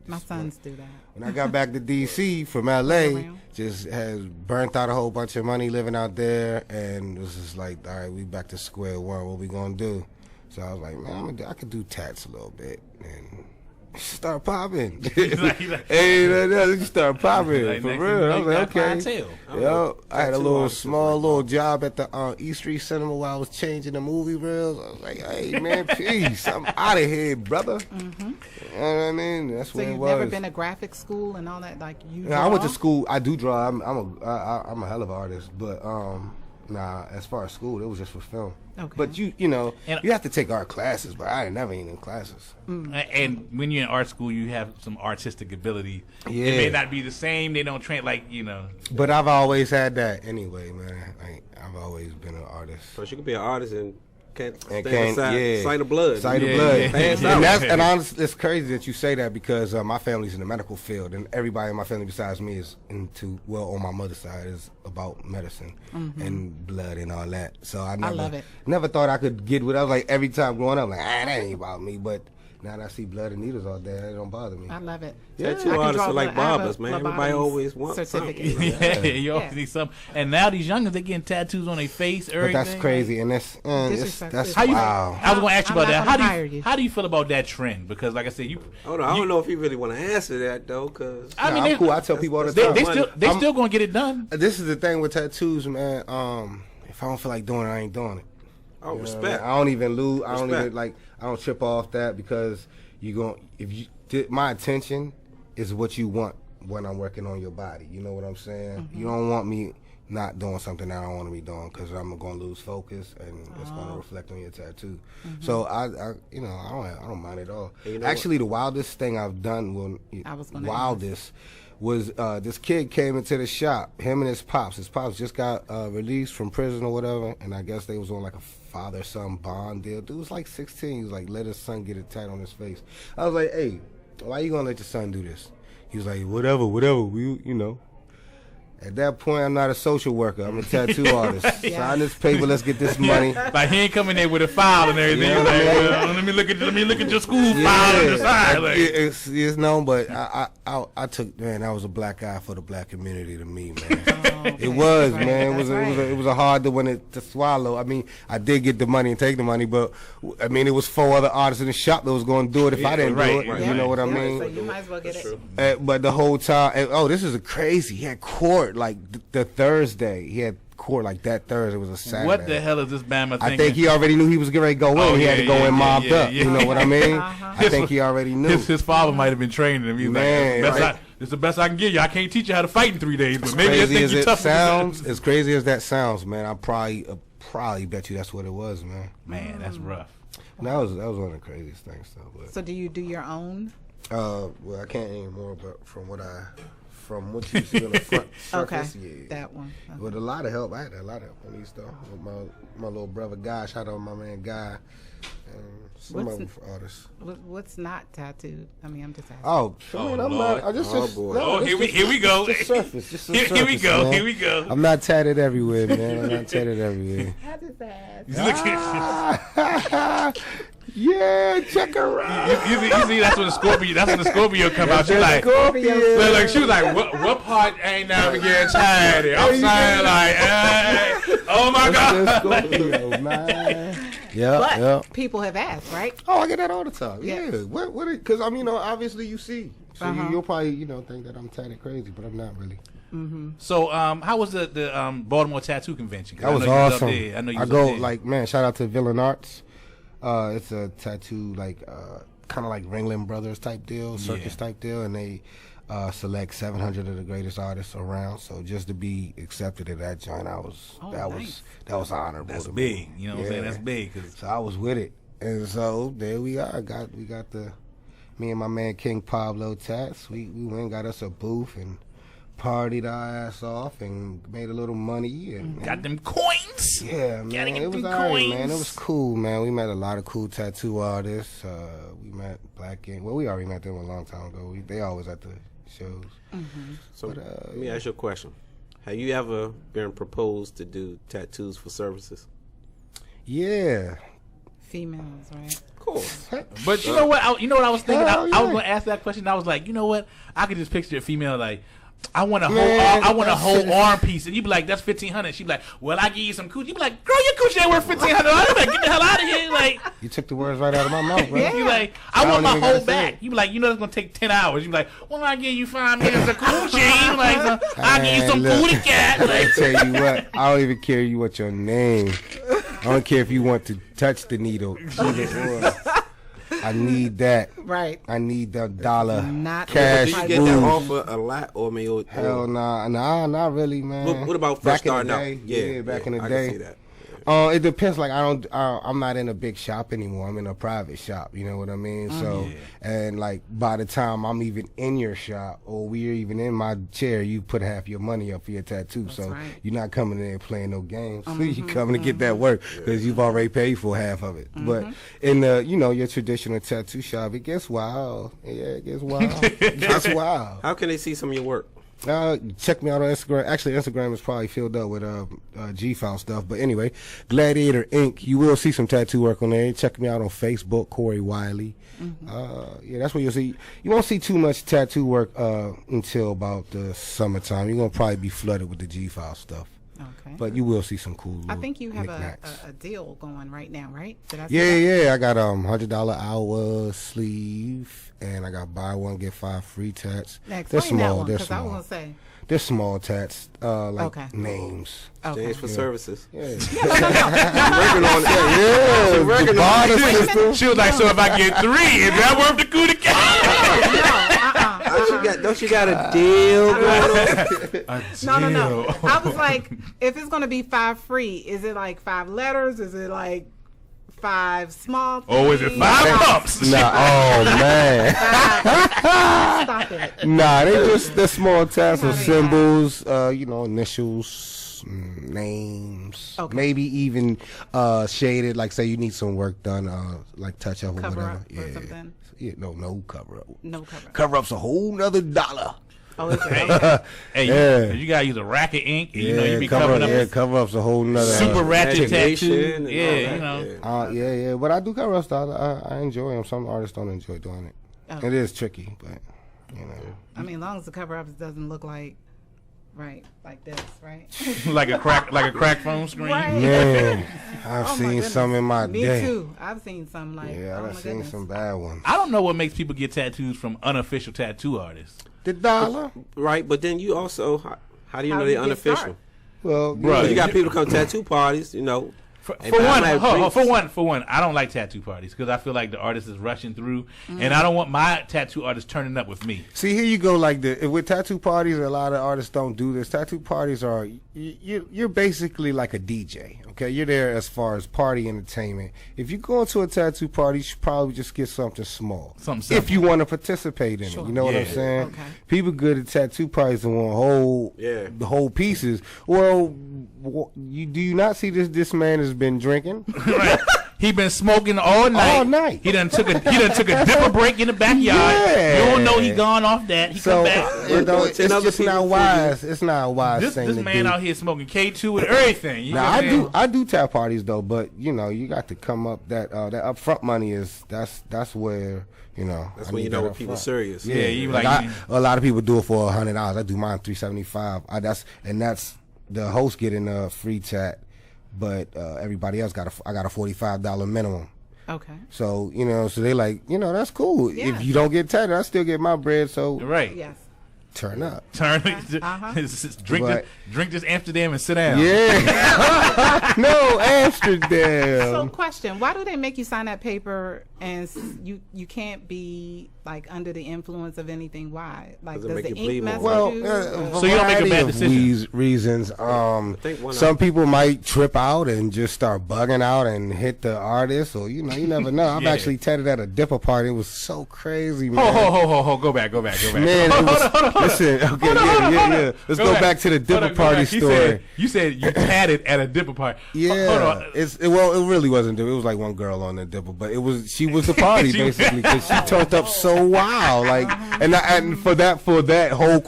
My sons do that. when I got back to DC from LA, just has burnt out a whole bunch of money living out there, and it was just like, all right, we back to square one. What we gonna do? So I was like, man, I could do tats a little bit, and start popping. Hey, you start popping Like, for next real. thing I you was like, got okay. clientele. Yo, I had a Tattoo small job at the East Street Cinema while I was changing the movie reels. I was like, hey man, peace. I'm out of here, brother. You know what I mean? That's So what it you've was. never been to graphic school and all that, like you? Yeah, I went to draw? school. I do draw. I'm a hell of an artist, but nah. As far as school, it was just for film. Okay. But you know, And- you have to take art classes. But I ain't never even in classes. And when you're in art school, you have some artistic ability. Yeah. It may not be the same. They don't train like, you know. But I've always had that anyway, man. I've always been an artist. So you could be an artist and can't And stand aside sight of blood. Sight of Yeah, blood. yeah. Fast And out. and honestly, it's crazy that you say that because my family's in the medical field, and everybody in my family besides me is on my mother's side is about medicine and blood and all that. So I love it. never thought I could get what I was like every time growing up, like, that ain't about me. But now that I see blood and needles all day, it don't bother me. I love it. Tattoo I can artists draw are like blood. I have a barbers, man. Everybody lobotomy always wants certificate. something. Yeah, you always Yeah. need some. And now these youngins, they getting tattoos on their face, everything. But that's crazy, and that's Disrespect. How you? wow. I was going to ask you I'm about not that. gonna hire you. How do you feel about that trend? Because, like I said, you. Hold on, I don't know if you really want to answer that though, because I mean, I'm they, cool. I tell people all the they, time. they money. still they still going to get it done. This is the thing with tattoos, man. If I don't feel like doing it, I ain't doing it. oh, You know what I respect. mean? I don't even lose. I don't Respect. even I don't trip off that because my attention is what you want when I'm working on your body. You know what I'm saying? You don't want me not doing something that I don't want to be doing because I'm going to lose focus and it's going to reflect on your tattoo. So I don't mind at all. Hey, you know Actually, the wildest thing I've done I was gonna wildest was this kid came into the shop. Him and his pops. His pops just got released from prison or whatever, and I guess they was on like a father-son bond deal. Dude was like 16. He was like, let his son get a tat on his face. I was like, hey, why you gonna let your son do this? He was like, whatever. We, you know. At that point, I'm not a social worker. I'm a tattoo artist. Sign this paper. Let's get this money. Like he ain't coming there with a file and everything. Yeah, He's like, man. well, let me look at your school file on the side. Like, It's known, but I took, man, that was a black eye for the black community to me, man. It was, Right, man. that's It was a hard one to swallow. I mean, I did get the money and take the money, but I mean, it was 4 other artists in the shop that was going to do it if I didn't do it. right, You know what I Yeah, mean? so you might as well get it. But the whole time, this is a crazy. He had court like the Thursday. He had court like that Thursday. It was a Saturday. what the hell is this Bama thinking? I think he already knew he was getting ready to go in. Oh, He had to yeah, go yeah, in yeah, mobbed yeah, up. yeah. You know what I mean? I think he already knew. His father might have been training him. He's Man, like, right. this is the best I can give you. I can't teach you how to fight in 3 days, but As maybe I crazy think as you it tough. sounds, as crazy as that sounds, man, I probably bet you that's what it was, man. Man, that's rough. And that was one of the craziest things, though. But So do you do your own? well, I can't anymore, but from what you see on the front Okay, surface, yeah. that one. Okay. With a lot of help, I had a lot of help on these stuff. With my little brother Guy, shout out my man Guy. Some What's of them for artists. What's not tattooed? I mean, I'm just asking. Oh, man, I'm Lord. not. I just, Oh, boy. Oh, here we go. Just surface. Just the Here we surface, go. man. Here we go. I'm not tatted everywhere, man. I'm not tatted everywhere. I just asked. He's looking. Yeah, check her out. You see, that's when the Scorpio. That's when the Scorpio come out. She like, Scorpio. she was like, what part ain't never getting tired? I'm saying like, hey, oh my god. Scorpio, man. Yeah, But yeah. people have asked, right? Oh, I get that all the time. Yeah. Yeah. What? Because I mean, obviously you see, so Uh-huh. you'll probably think that I'm tatted crazy, but I'm not really. So, how was the Baltimore Tattoo Convention? 'Cause That I was know you was up awesome. there. I know you I was go up there. like, man, shout out to Villain Arts. It's a tattoo kind of like Ringling Brothers type deal, circus type deal, and they select 700 of the greatest artists around. So just to be accepted at that joint, that was honorable. That's to big. me. You know what I'm saying? That's big. 'Cause So I was with it, and so there we are. We got me and my man King Pablo Tats. We went and got us a booth and partied our ass off and made a little money. And, Got them coins. yeah, man, Gotta get it was them alright, coins. man. It was cool, man. We met a lot of cool tattoo artists. We met Black Ink. Well, we already met them a long time ago. They always at the shows. So But, let me ask you a question. Have you ever been proposed to do tattoos for services? Yeah. Females, right? Of course. But you know what? I was thinking. Hell I was yeah. going to ask that question. I was like, you know what? I could just picture a female like, I want a Man, whole, that's whole it. arm piece, and you be like, that's $1,500. She be like, well, I give you some coochie. You be like, girl, your coochie ain't worth $1,500. I'm like, get the hell out of here. Like, You took the words right out of my mouth, bro. you like, I I want don't my even gotta whole say back. it. You be like, you know, it's gonna take 10 hours. You be like, well, I give you 5 minutes of coochie. Like, I give you some Man, look. booty cat. I Like, tell you what, I don't even care you what your name. I don't care if you want to touch the needle. Either or. I need that. Right. I need the dollar. Not Cash. Did you get that rules. offer a lot, or Hell nah, not really, man. What about first back in starting the out? day? Yeah, back in the I day. can see that. It depends. Like I'm not in a big shop anymore. I'm in a private shop. You know what I mean? So, and like by the time I'm even in your shop or we're even in my chair, you put half your money up for your tattoo. So right. you're not coming in there playing no games. You coming to get that work because you've already paid for half of it. But in the your traditional tattoo shop, it gets wild. Yeah, it gets wild. It gets wild. How can they see some of your work? Check me out on Instagram. Actually, Instagram is probably filled up with G-File stuff. But anyway, Gladiator Inc. You will see some tattoo work on there. Check me out on Facebook, Corey Wiley. Yeah, that's where you'll see. You won't see too much tattoo work until about the summertime. You're going to probably be flooded with the G-File stuff. Okay. But you will see some cool I think you have knickknacks. a deal going right now, right? Did I say Yeah, that? yeah. I got $100 hour sleeve, and I got buy one get 5 free tats. Now, They're explain that small. one, They're 'cause I was small. gonna say. They're small tats, like Okay. names. Okay. James for services. Yeah. Working on it. Yeah, working the on barter it. system. she was like, so if I get 3, is that worth the cootie cat? Don't you got a deal going on? No. I was like, if it's gonna be 5 free, is it like 5 letters? Is it like 5 small things? Oh, is it 5 pumps? Nah, oh man. Stop it. Nah, they're small tats How of they symbols, initials, names, Okay. maybe even shaded. Like say you need some work done, like touch up or Cover whatever. up or something? Yeah, no cover up. No cover. Cover up's a whole nother $1. Oh, is it? Hey, Yeah. you gotta use a racket ink. You know, Yeah, you be cover covering up. up Yeah, cover up's a whole nother. super ratchet Education tattoo. and all Yeah, that, you know. yeah. Yeah. But I do cover up stuff. I enjoy them. Some artists don't enjoy doing it. Oh. It is tricky, but you know. I mean, as long as the cover up doesn't look like like this, right? like a crack phone screen. Right. Man, I've Oh, my seen goodness. some in my Me day. too. I've seen some like. Yeah, oh my I've seen goodness. some bad ones. I don't know what makes people get tattoos from unofficial tattoo artists. The dollar. Right, but then you also, how do you How know do they're you get unofficial? started? Well, Bruh, You got people come to tattoo parties, For Hey, for man, one, I might hold on, bring- for one, I don't like tattoo parties because I feel like the artist is rushing through, and I don't want my tattoo artist turning up with me. see, here you go. Like with tattoo parties, a lot of artists don't do this. Tattoo parties are you're basically like a DJ. Okay, you're there as far as party entertainment. If you go to a tattoo party, you should probably just get something small. Something simple. If you want to participate in it, you know what I'm Yeah. saying? Okay. People good at tattoo parties and want the whole pieces. Well, do you not see this man has been drinking? Right. He been smoking all night. All night. He done took a dipper break in the backyard. Yeah. You don't know he gone off that. He So come back. you know, Doing it's 10 other just not people wise. It's not a wise This thing to man do. out here smoking K2 and everything. You know Now what I'm saying? I do tap parties though, but you know you got to come up that upfront money is that's where That's I when you need know that when people upfront. serious. Yeah, you Like like a lot of people do it for $100. I do mine $375. That's the host getting a free tat, but everybody else I got a $45 minimum. Okay. So so they like that's cool. Yeah. If you don't get tatted, I still get my bread. So right. Yes. turn up. Turn. Uh-huh. Drink this Amsterdam and sit down. Yeah. No, So, Amsterdam. question: why do they make you sign that paper And you can't be like under the influence of anything. Why? Like, Does it does make the you bleed ink mess more? with Well, you? So you don't make a bad variety of decision. Reasons. think one Some of- people might trip out and just start bugging out and hit the artist, or you never know. I've Yeah. actually tatted at a dipper party. It was so crazy, man. Ho, go back. Man, hold it was, on. listen, okay, yeah. Let's go back to the dipper party story. You said you tatted at a dipper party. Yeah, Hold on. it really wasn't. It was like one girl on the dipper, but she was the party She- basically because she turned up so wild, like, and for that whole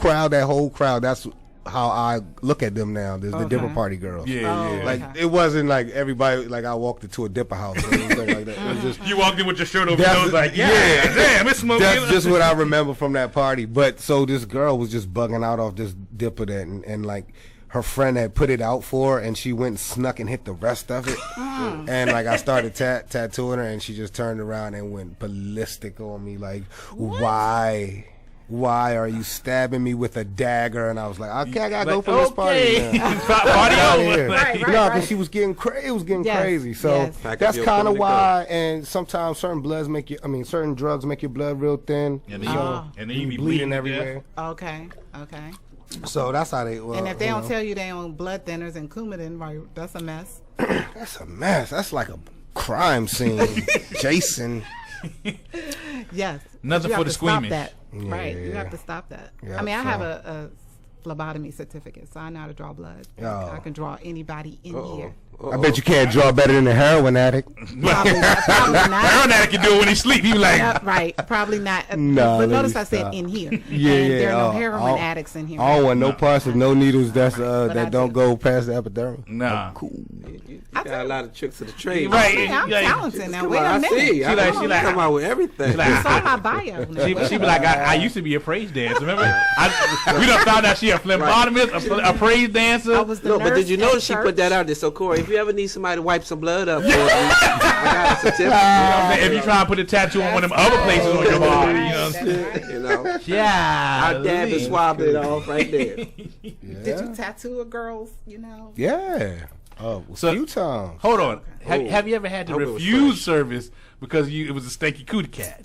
crowd, that's how I look at them now. There's the dipper party girls. Yeah. Like it wasn't like everybody like I walked into a dipper house or anything like that. It was just You walked in with your shirt over your That's- nose like, yeah. damn, it's smoking. that's just what I remember from that party. But so this girl was just bugging out off this dipper that and like her friend had put it out for her and she went and snuck and hit the rest of it. And like I started tattooing her and she just turned around and went ballistic on me like, why are you stabbing me with a dagger? And I was like, okay, I gotta go from this party now. Party over. Yeah. Right, No, because she was getting it was getting Yes, crazy. So yes. Pack up that's your kind of equipment why. And sometimes certain drugs make your blood real thin. And then you be bleeding bleeding everywhere. Okay. So that's how they. And if they don't tell you they on blood thinners and Coumadin, right, that's a mess. that's a mess. That's like a crime scene. Jason. Yes. Nothing You for have the to stop squeamish. that. Right. You Yeah. have to stop that. Yeah, I mean, I so- have a phlebotomy certificate, so I know how to draw blood. Oh. I can draw anybody in here. I bet you can't draw better than a heroin addict. Probably not. Heroin addict can do it when he sleep. He be like, Yeah, right. Probably not. Nah, but let notice me I said stop. in here. Yeah, and yeah. there are no Oh, heroin oh. addicts in here. I don't want no parts of no needles I that don't do. go past the epidermis. nah. You got a lot of tricks of the trade. Right. Hey, I'm Yeah. talented now. Come Wait on, a I minute. see. She I like- know she you like- come out with everything. It's on my bio. now. She be like, I used to be a praise dancer. Remember? We done found out she a phlebotomist, a praise dancer. I was the No, but nurse did you know at she church. put that out there? So Corey, if you ever need somebody to wipe some blood up, for me, I got a certificate. If you try to put a tattoo on one of them other places on your body, you know what I'm saying? Right. You know, Yeah. I dabbed and swabbed it off right there. Did you tattoo a girl's, Yeah. Oh, a So- few times. Hold on. Oh. Have you ever had to Hope it was refuse fresh. service because it was a stanky cootie cat?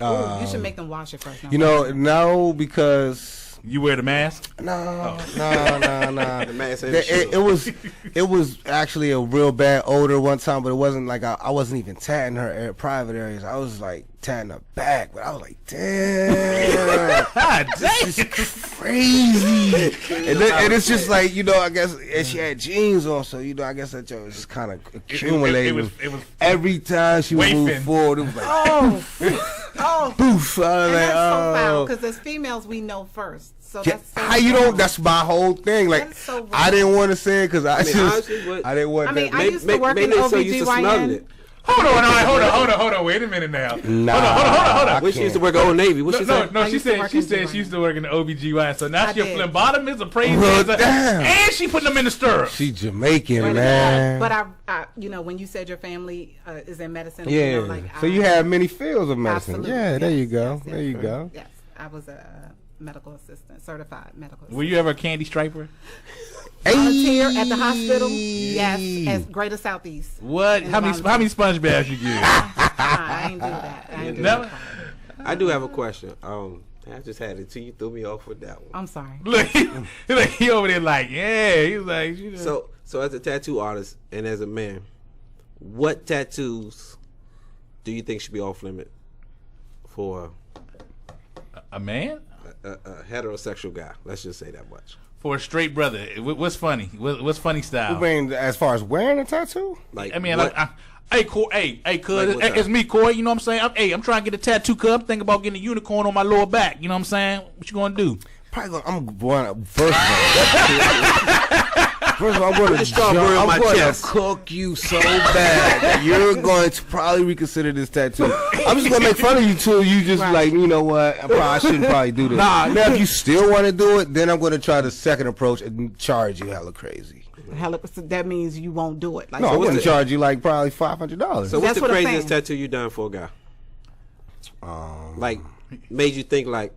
you should make them wash it first. You know, no, because You wear the mask? no. The mask ain't sure. It was actually a real bad odor one time, but it wasn't like I wasn't even tatting her private areas. I was like tatting her back, but I was like, damn, God this is crazy. And it's just like, I guess, and she had jeans on, so I guess that was just kind of accumulating. It was Every time she would move wafing. forward, it was like, Oh, poof. I was and like, that's so foul oh. because as females we know first. So Yeah, that's so how you wrong. don't? That's my whole thing. Like, That's so wrong. I didn't want to say it because I honestly, what- I didn't want I mean, that. I used to work in Maybe they so used to smelling OBGYN. it. Hold on. Wait a minute now. Nah, Hold on. I When she used to can't. work at Old Navy, what she said? No, I she used to said work she in said GYN. she used to work in the OBGYN. So now I she a did. phlebotomist, a praise Well, dancer, damn. and she putting them in the stirrups. She Jamaican, But, man. But I, when you said your family is in medicine, Yeah. So you have many fields of medicine. Absolutely. Yeah, there you go. Yes, There you go. Yes, I was a medical assistant, certified medical assistant. Were you ever a candy striper? Volunteer at the hospital? Yes, at Greater Southeast. What? In How the many sponge baths you get? I ain't do that. I ain't do Never? that. I do have a question. I just had it till you threw me off with that one. I'm sorry. Look, he over there like, yeah. He's like, So as a tattoo artist and as a man, what tattoos do you think should be off limit for a man a heterosexual guy? Let's just say that much. for a straight brother. What's funny? What's funny style? I mean, as far as wearing a tattoo, Like, I mean, what- hey, Corey, cuz, Like what it's me, Corey. You know what I'm saying? I'm trying to get a tattoo, cuz. I'm thinking about getting a unicorn on my lower back. You know what I'm saying? What you gonna do? probably I'm going first of all, I'm going to strawberry on my I'm going chest. to cook you so bad that you're going to probably reconsider this tattoo. I'm just going to make fun of you till you just like, you know what? I shouldn't probably do this. Now, if you still want to do it, then I'm going to try the second approach and charge you hella crazy. Hell, so that means you won't do it. Like, No, so I what's wouldn't the- charge you like probably $500. So what's That's the what I'm craziest saying. tattoo you done for a guy? Like made you think like,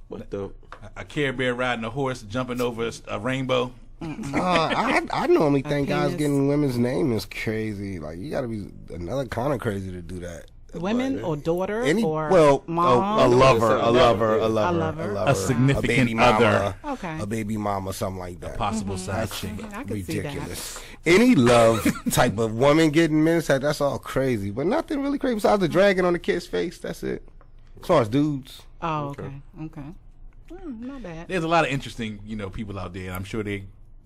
what the? A Care Bear riding a horse, jumping over a rainbow. I normally think guys penis. getting women's name is crazy. Like you got to be another kind of crazy to do that. women or daughter or a mom? lover, A significant baby other. mama, Okay. a baby mama, something like that. Possible side chick. I can see that. Ridiculous. Any love type of woman getting menaced, that's all crazy. But nothing really crazy besides the dragging on the kid's face. That's it. As far as dudes. Oh, okay. Not bad. There's a lot of interesting, people out there. I'm sure they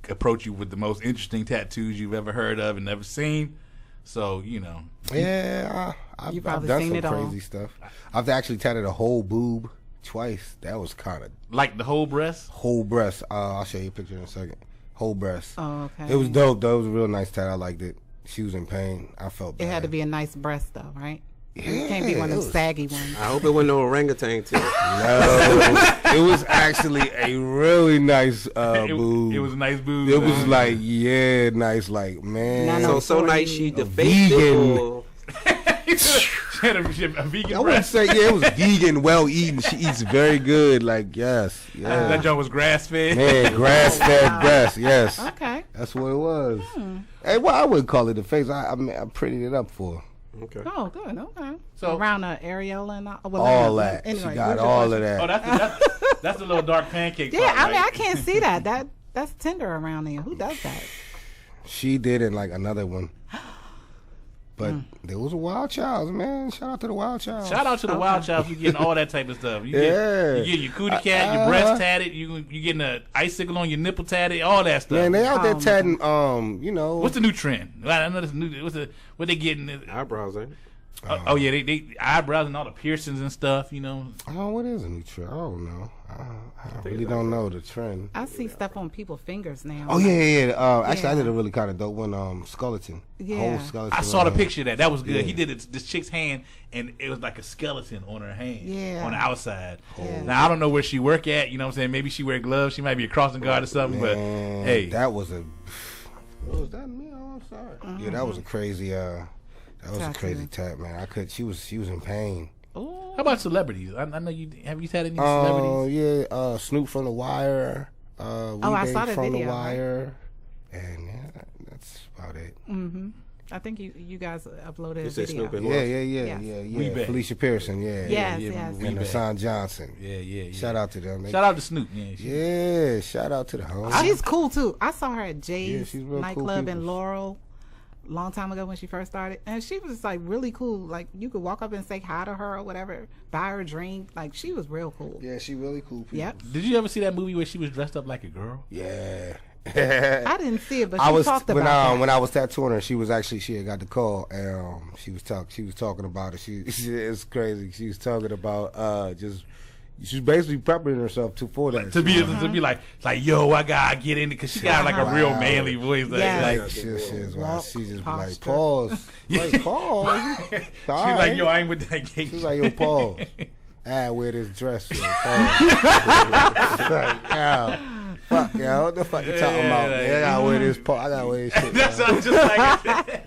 approach you with the most interesting tattoos you've ever heard of and never seen. So, Yeah, I've You probably done seen some it all. crazy stuff. I've actually tatted a whole boob twice. That was kind of like the whole breast. whole breast. I'll show you a picture in a second. Whole breast. Oh, okay. It was dope though. It was a real nice tat. I liked it. She was in pain. I felt bad. It had to be a nice breast, though, right? Yeah, It can't be one of it them was- saggy ones. I hope it wasn't no orangutan too. No, it was actually a really nice boob. It was a nice boob. It was like, yeah, nice, like, man. None So of so nice she defaced it. vegan. Or, she had a vegan I wouldn't breast. say, yeah, it was vegan, well eaten. She eats very good, like, yes, That yeah. joint was grass fed. Man, grass-fed breast, yes. Okay. That's what it was. Hey, well, I wouldn't call it a face. I prettied it up for her. okay. Oh, good. Okay. So- around the areola and all, All that. Anyway, She got what's your all question? of that. Oh, that's the little dark pancake. Yeah, part, I mean, I right? can't see that. That's tender around there. Who does that? She did it like another one. But there was a Wild Childs, man. Shout out to the Wild Childs. Shout out to the Wild Child. You getting all that type of stuff. You Yeah. get your cootie cat, your breast tatted. You getting an icicle on your nipple tatted. All that stuff. Man, they out there Oh, my tatting, you know. What's the new trend? I know this new. What they getting? Eyebrows, ain't it? Oh yeah, they eyebrows and all the piercings and stuff. Oh, what is a new trend? I don't know. I really don't know the trend. I see stuff on people's fingers now. Oh, yeah. Actually, I Yeah. did a really kind of dope one, skeleton. Yeah. Whole skeleton. I saw the on- picture of that. That was good. Yeah. He did this chick's hand, and it was like a skeleton on her hand. Yeah. On the outside. Yeah. Now I don't know where she work at. You know what I'm saying? Maybe she wear gloves. She might be a crossing guard or something. Man, But hey, that was a. What was that? Me? Oh, I'm sorry. Yeah, that was a crazy. That was a Tattoo. crazy tat, man. She was in pain. Ooh. how about celebrities? I know you have you had any Oh celebrities? yeah, Snoop from The Wire. I saw the from video, The right? Wire, and yeah, that's about it. I think you guys uploaded You a said video. Snoop and Yeah, what? Yes. We back. Felicia Pearson, yeah. Yes, yeah, yes. we And back. Hassan Johnson. Yeah. Shout out to them. Shout out to Snoop. Yeah, shout out to the home. She's cool too. I saw her at Yeah, Jay's she's real cool nightclub in people. Laurel long time ago when she first started, and she was like really cool. Like you could walk up and say hi to her or whatever, buy her a drink. Like she was real cool. Yeah, she really cool people. Yep. Did you ever see that movie where she was dressed up like a girl? Yeah. I didn't see it, but she I was talked when about that. when I was tattooing her, she had got the call and she was talking about it. It's crazy. She was talking about she's basically prepping herself for that. To be like yo, I gotta get in it because she got like a real manly voice. Like, Yeah. like, she just Walk, be like posture. pause, like pause. she's like yo, I ain't with that gay. She's like yo pause. I wear this dress. Yo, pause. Like, yo, fuck yo, what the fuck you talking about? Man? I gotta wear this. I gotta wear this shit. That man. sounds just like it.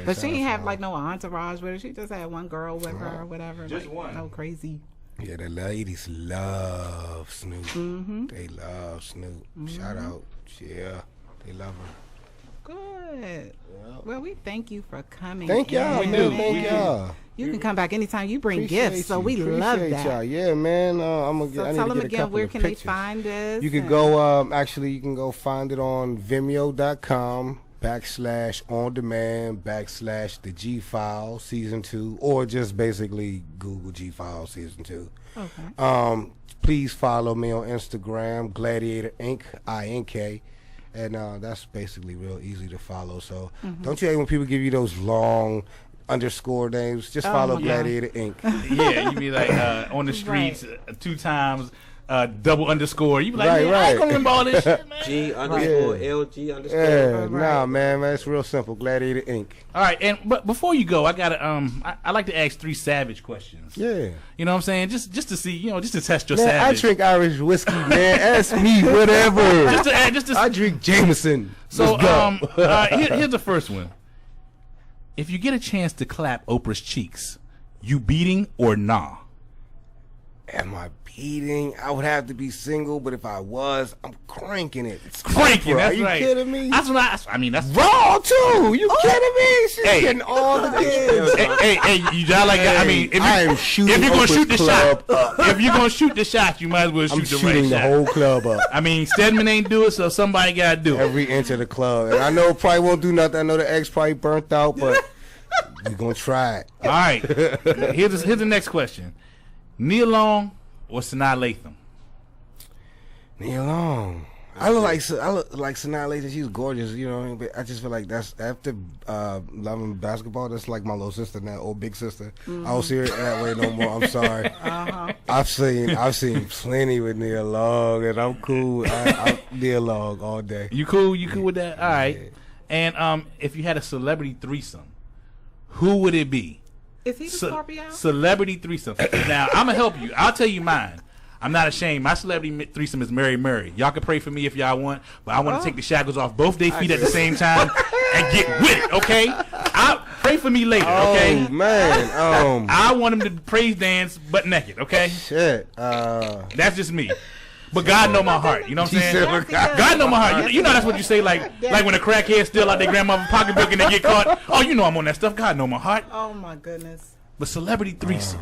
But she didn't have like no entourage with her. She just had one girl with her or whatever. Just like, one. No crazy. Yeah, the ladies love Snoop. Mm-hmm. They love Snoop. Shout out. Yeah, they love her. Good. Well, we thank you for coming. Thank y'all. in, man. do. Thank We do. y'all. You can come back anytime. You bring Appreciate gifts, so you. we love Appreciate that. y'all. Yeah, man. I'm gonna get. So I need tell to them get a again, couple where of can they pictures. find this? You can and- go. Actually, you can go find it on Vimeo.com /on demand /the G File Season 2, or just basically Google G File Season 2. Okay. Please follow me on Instagram, Gladiator Inc. INK. And that's basically real easy to follow. So don't you hate when people give you those long underscore names? Just follow my God. Gladiator Inc. Yeah, you be like on the streets 2 times. Double underscore. You be like, Right, man, I ain't right. gonna remember all this shit, man. G_LG_. Yeah, Right. nah, man, it's real simple. Gladiator Inc. All right, but before you go, I gotta I like to ask 3 savage questions. Yeah. You know what I'm saying? Just to see, just to test your Man, savage. I drink Irish whiskey, man. Ask me whatever. just to I drink Jameson. So Let's go. here's the first one. If you get a chance to clap Oprah's cheeks, you beating or nah? am I beating? I would have to be single, but if I was, I'm cranking it. It's Cranking, Oprah. that's Are you right. kidding me? That's what I mean, that's Raw too. You kidding me? She's Hey. getting all the kids. Hey, you just like that. I mean, I am shooting if you're gonna Oprah's shoot the club shot, if you're gonna shoot the shot, you might as well shoot I'm the shooting right the shot. whole club up. I mean, Stedman ain't do it, so somebody gotta do it. Every inch of the club. And I know it probably won't do nothing. I know the ex probably burnt out, but we're going to try it. All right. Here's the next question: Nia Long or Sanaa Lathan? Nia Long. I look like Sanaa Lathan. She's gorgeous, you know. But I just feel like that's after loving basketball. That's like my little sister now, old big sister. I don't see her that way no more. I'm sorry. I've seen plenty with Nia Long, and I'm cool. I'm Nia Long all day. You cool? You cool with that? All right. And if you had a celebrity threesome, who would it be? Is he the Scorpio? Celebrity threesome. Now I'm gonna help you. I'll tell you mine. I'm not ashamed. My celebrity threesome is Mary Murray. Y'all can pray for me if y'all want, but I want to take the shackles off both their feet at the same time and get with it. Okay? Pray for me later. Okay? Oh man. I want him to praise dance butt naked. Okay? Shit. That's just me. But God know my heart. You know what I'm She saying? said, God know my heart. You know that's what you say, like when a crackhead steal out their grandmother's pocketbook and they get caught. Oh, you know I'm on that stuff. God know my heart. Oh my goodness. But celebrity threesome.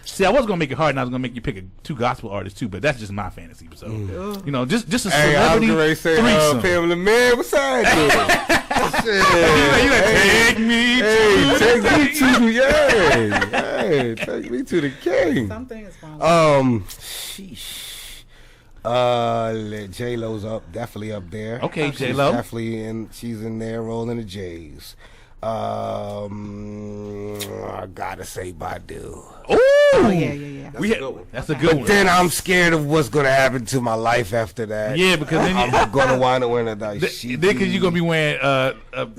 See, I was gonna make it hard, and I was gonna make you pick two gospel artists too. But that's just my fantasy. So you know, just a Hey, I was celebrity going to say, threesome. Pamela, man, what's that? You like, take me Hey, to take the me king. to hey, take me to the king. Something is wrong. Sheesh. J Lo's definitely up there. Okay, She's J-Lo. definitely she's in there rolling the J's. I gotta say Badu. Ooh, Oh yeah. that's a good one. Then I'm scared of what's gonna happen to my life after that. Yeah, because then I'm gonna wind up wearing a because you're gonna be wearing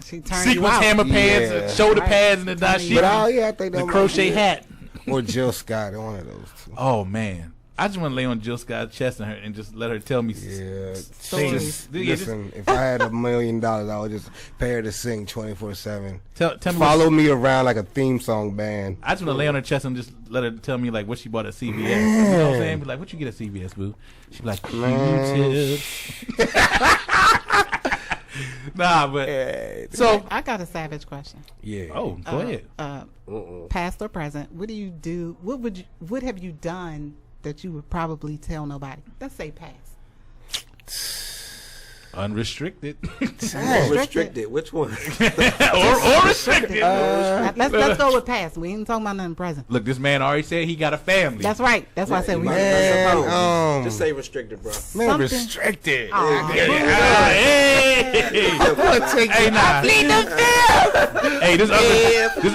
She turned you sequins, out. hammer pants, Yeah. shoulder Right. pads, and the dashiki, But I think the that crochet might be hat. it. Or Jill Scott, one of those two. Oh man, I just want to lay on Jill Scott's chest and just let her tell me. Yeah, Stories. listen. If I had $1 million, I would just pay her to sing 24/7. Tell me. Follow me around like a theme song band. I just want to lay on her chest and just let her tell me like what she bought at CVS. You know what I'm saying? Be like, what you get at CVS, boo? She be like, Q-tips. Nah, but so. I got a savage question. Yeah. Oh, go ahead. Past or present, what do you do? What have you done that you would probably tell nobody? Let's say past. Unrestricted. Unrestricted. Which one? or restricted. Let's go with past. We ain't talking about nothing present. Look, this man already said he got a family. That's right. That's why I said we. Man, Just say restricted, bro. man, something- restricted. Hey, nah. Hey, this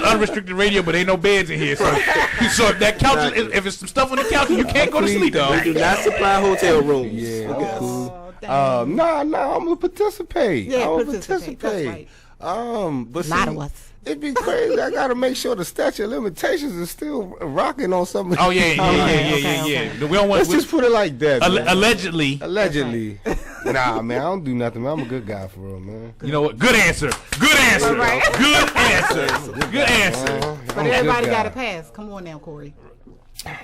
unrestricted radio, but ain't no beds in here. So if that couch, if it's some stuff on the couch, you can't go to sleep, We dog. do not supply hotel rooms. Yeah, cool. Dang. Nah, I'm gonna participate. Yeah, I'm gonna participate. participate. But Lot see, of us. it'd be crazy. I gotta make sure the statute of limitations is still rocking on something. Oh yeah. Okay. We don't want. Let's just put it like that. man. Allegedly. Allegedly. Nah, man, I don't do nothing, man. I'm a good guy for real, man. You know what? Good answer. Good answer. Right. Good answer. Good answer. But I'm a good everybody guy. got to pass. Come on now, Corey.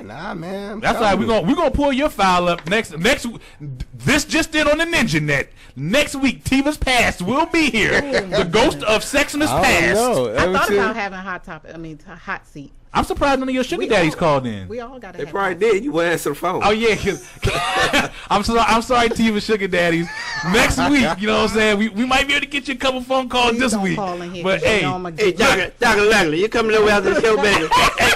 Nah, man. I'm That's why telling we're you. gonna pull your file up next. This just did on the Ninja Net. Next week, Tiva's Past will be here. The ghost of Seximus I Past. don't know. I Ever thought since- about having hot seat. I'm surprised none of your sugar daddies called in. We all got to They have probably hot did. You wouldn't answer the phone. Oh yeah, 'cause I'm sorry, Tiva Sugar Daddies. Next week, you know what I'm saying? We might be able to get you a couple phone calls Please this don't week. call in here, But 'cause you hey, know I'ma Hey, get- Dr. Lugley, you coming over after the show, baby?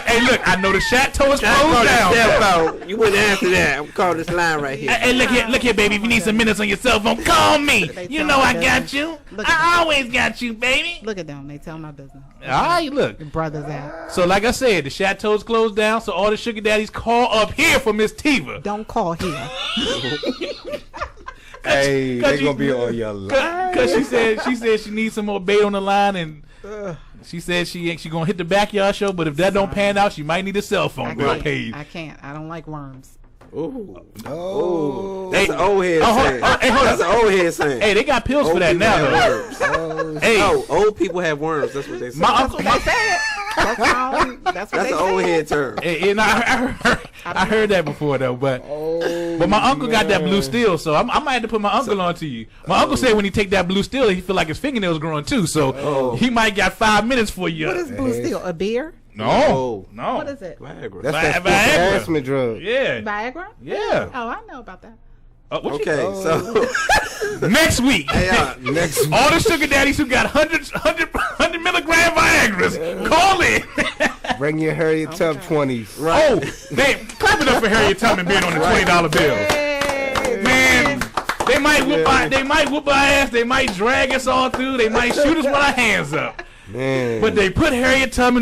hey, look, I know the Chateau is Call closed this down. cell phone. You wouldn't answer that. I'm calling this line right here. Hey, look here, baby. If you need some minutes on your cell phone, call me. They You tell know my I got business. you. Look at I always got you, baby. Look at them. They tell my business. All right, look. Your brother's out. So like I said, the Chateau's closed down, so all the sugar daddies call up here for Miss Tiva. Don't call here. Hey, Cause they you- gonna be on your line. Cause she said she needs some more bait on the line, and she said she gonna hit the backyard show, but if that don't pan out, she might need a cell phone bill paid. I can't. I don't like worms. Ooh. Oh, That's an old head saying. hey, hold That's on. an old head saying. Hey, they got pills for Old that people now, have though. worms. Hey, Oh, old people have worms. That's what they say. my uncle, That's what That's they an old say. head term. And I heard that before though, but my uncle got that blue steel, so I might have to put my uncle on to you. My uncle said when he take that blue steel, he feel like his fingernails growing too, so he might got 5 minutes for you. What is blue steel? A beer? No. What is it? Viagra. That's that Viagra. enhancement drug. Yeah. Viagra? Yeah. Oh, I know about that. What Okay, so Next week. Next All the sugar daddies who got 100 milligram Viagra's, call in. bring your Harriet Tub 20s. Oh, clap it up for Harriet Tubman being on the $20 bill. Man, they might whoop our ass. They might drag us all through. They might shoot us with our hands up. Man. But they put Harriet Tubman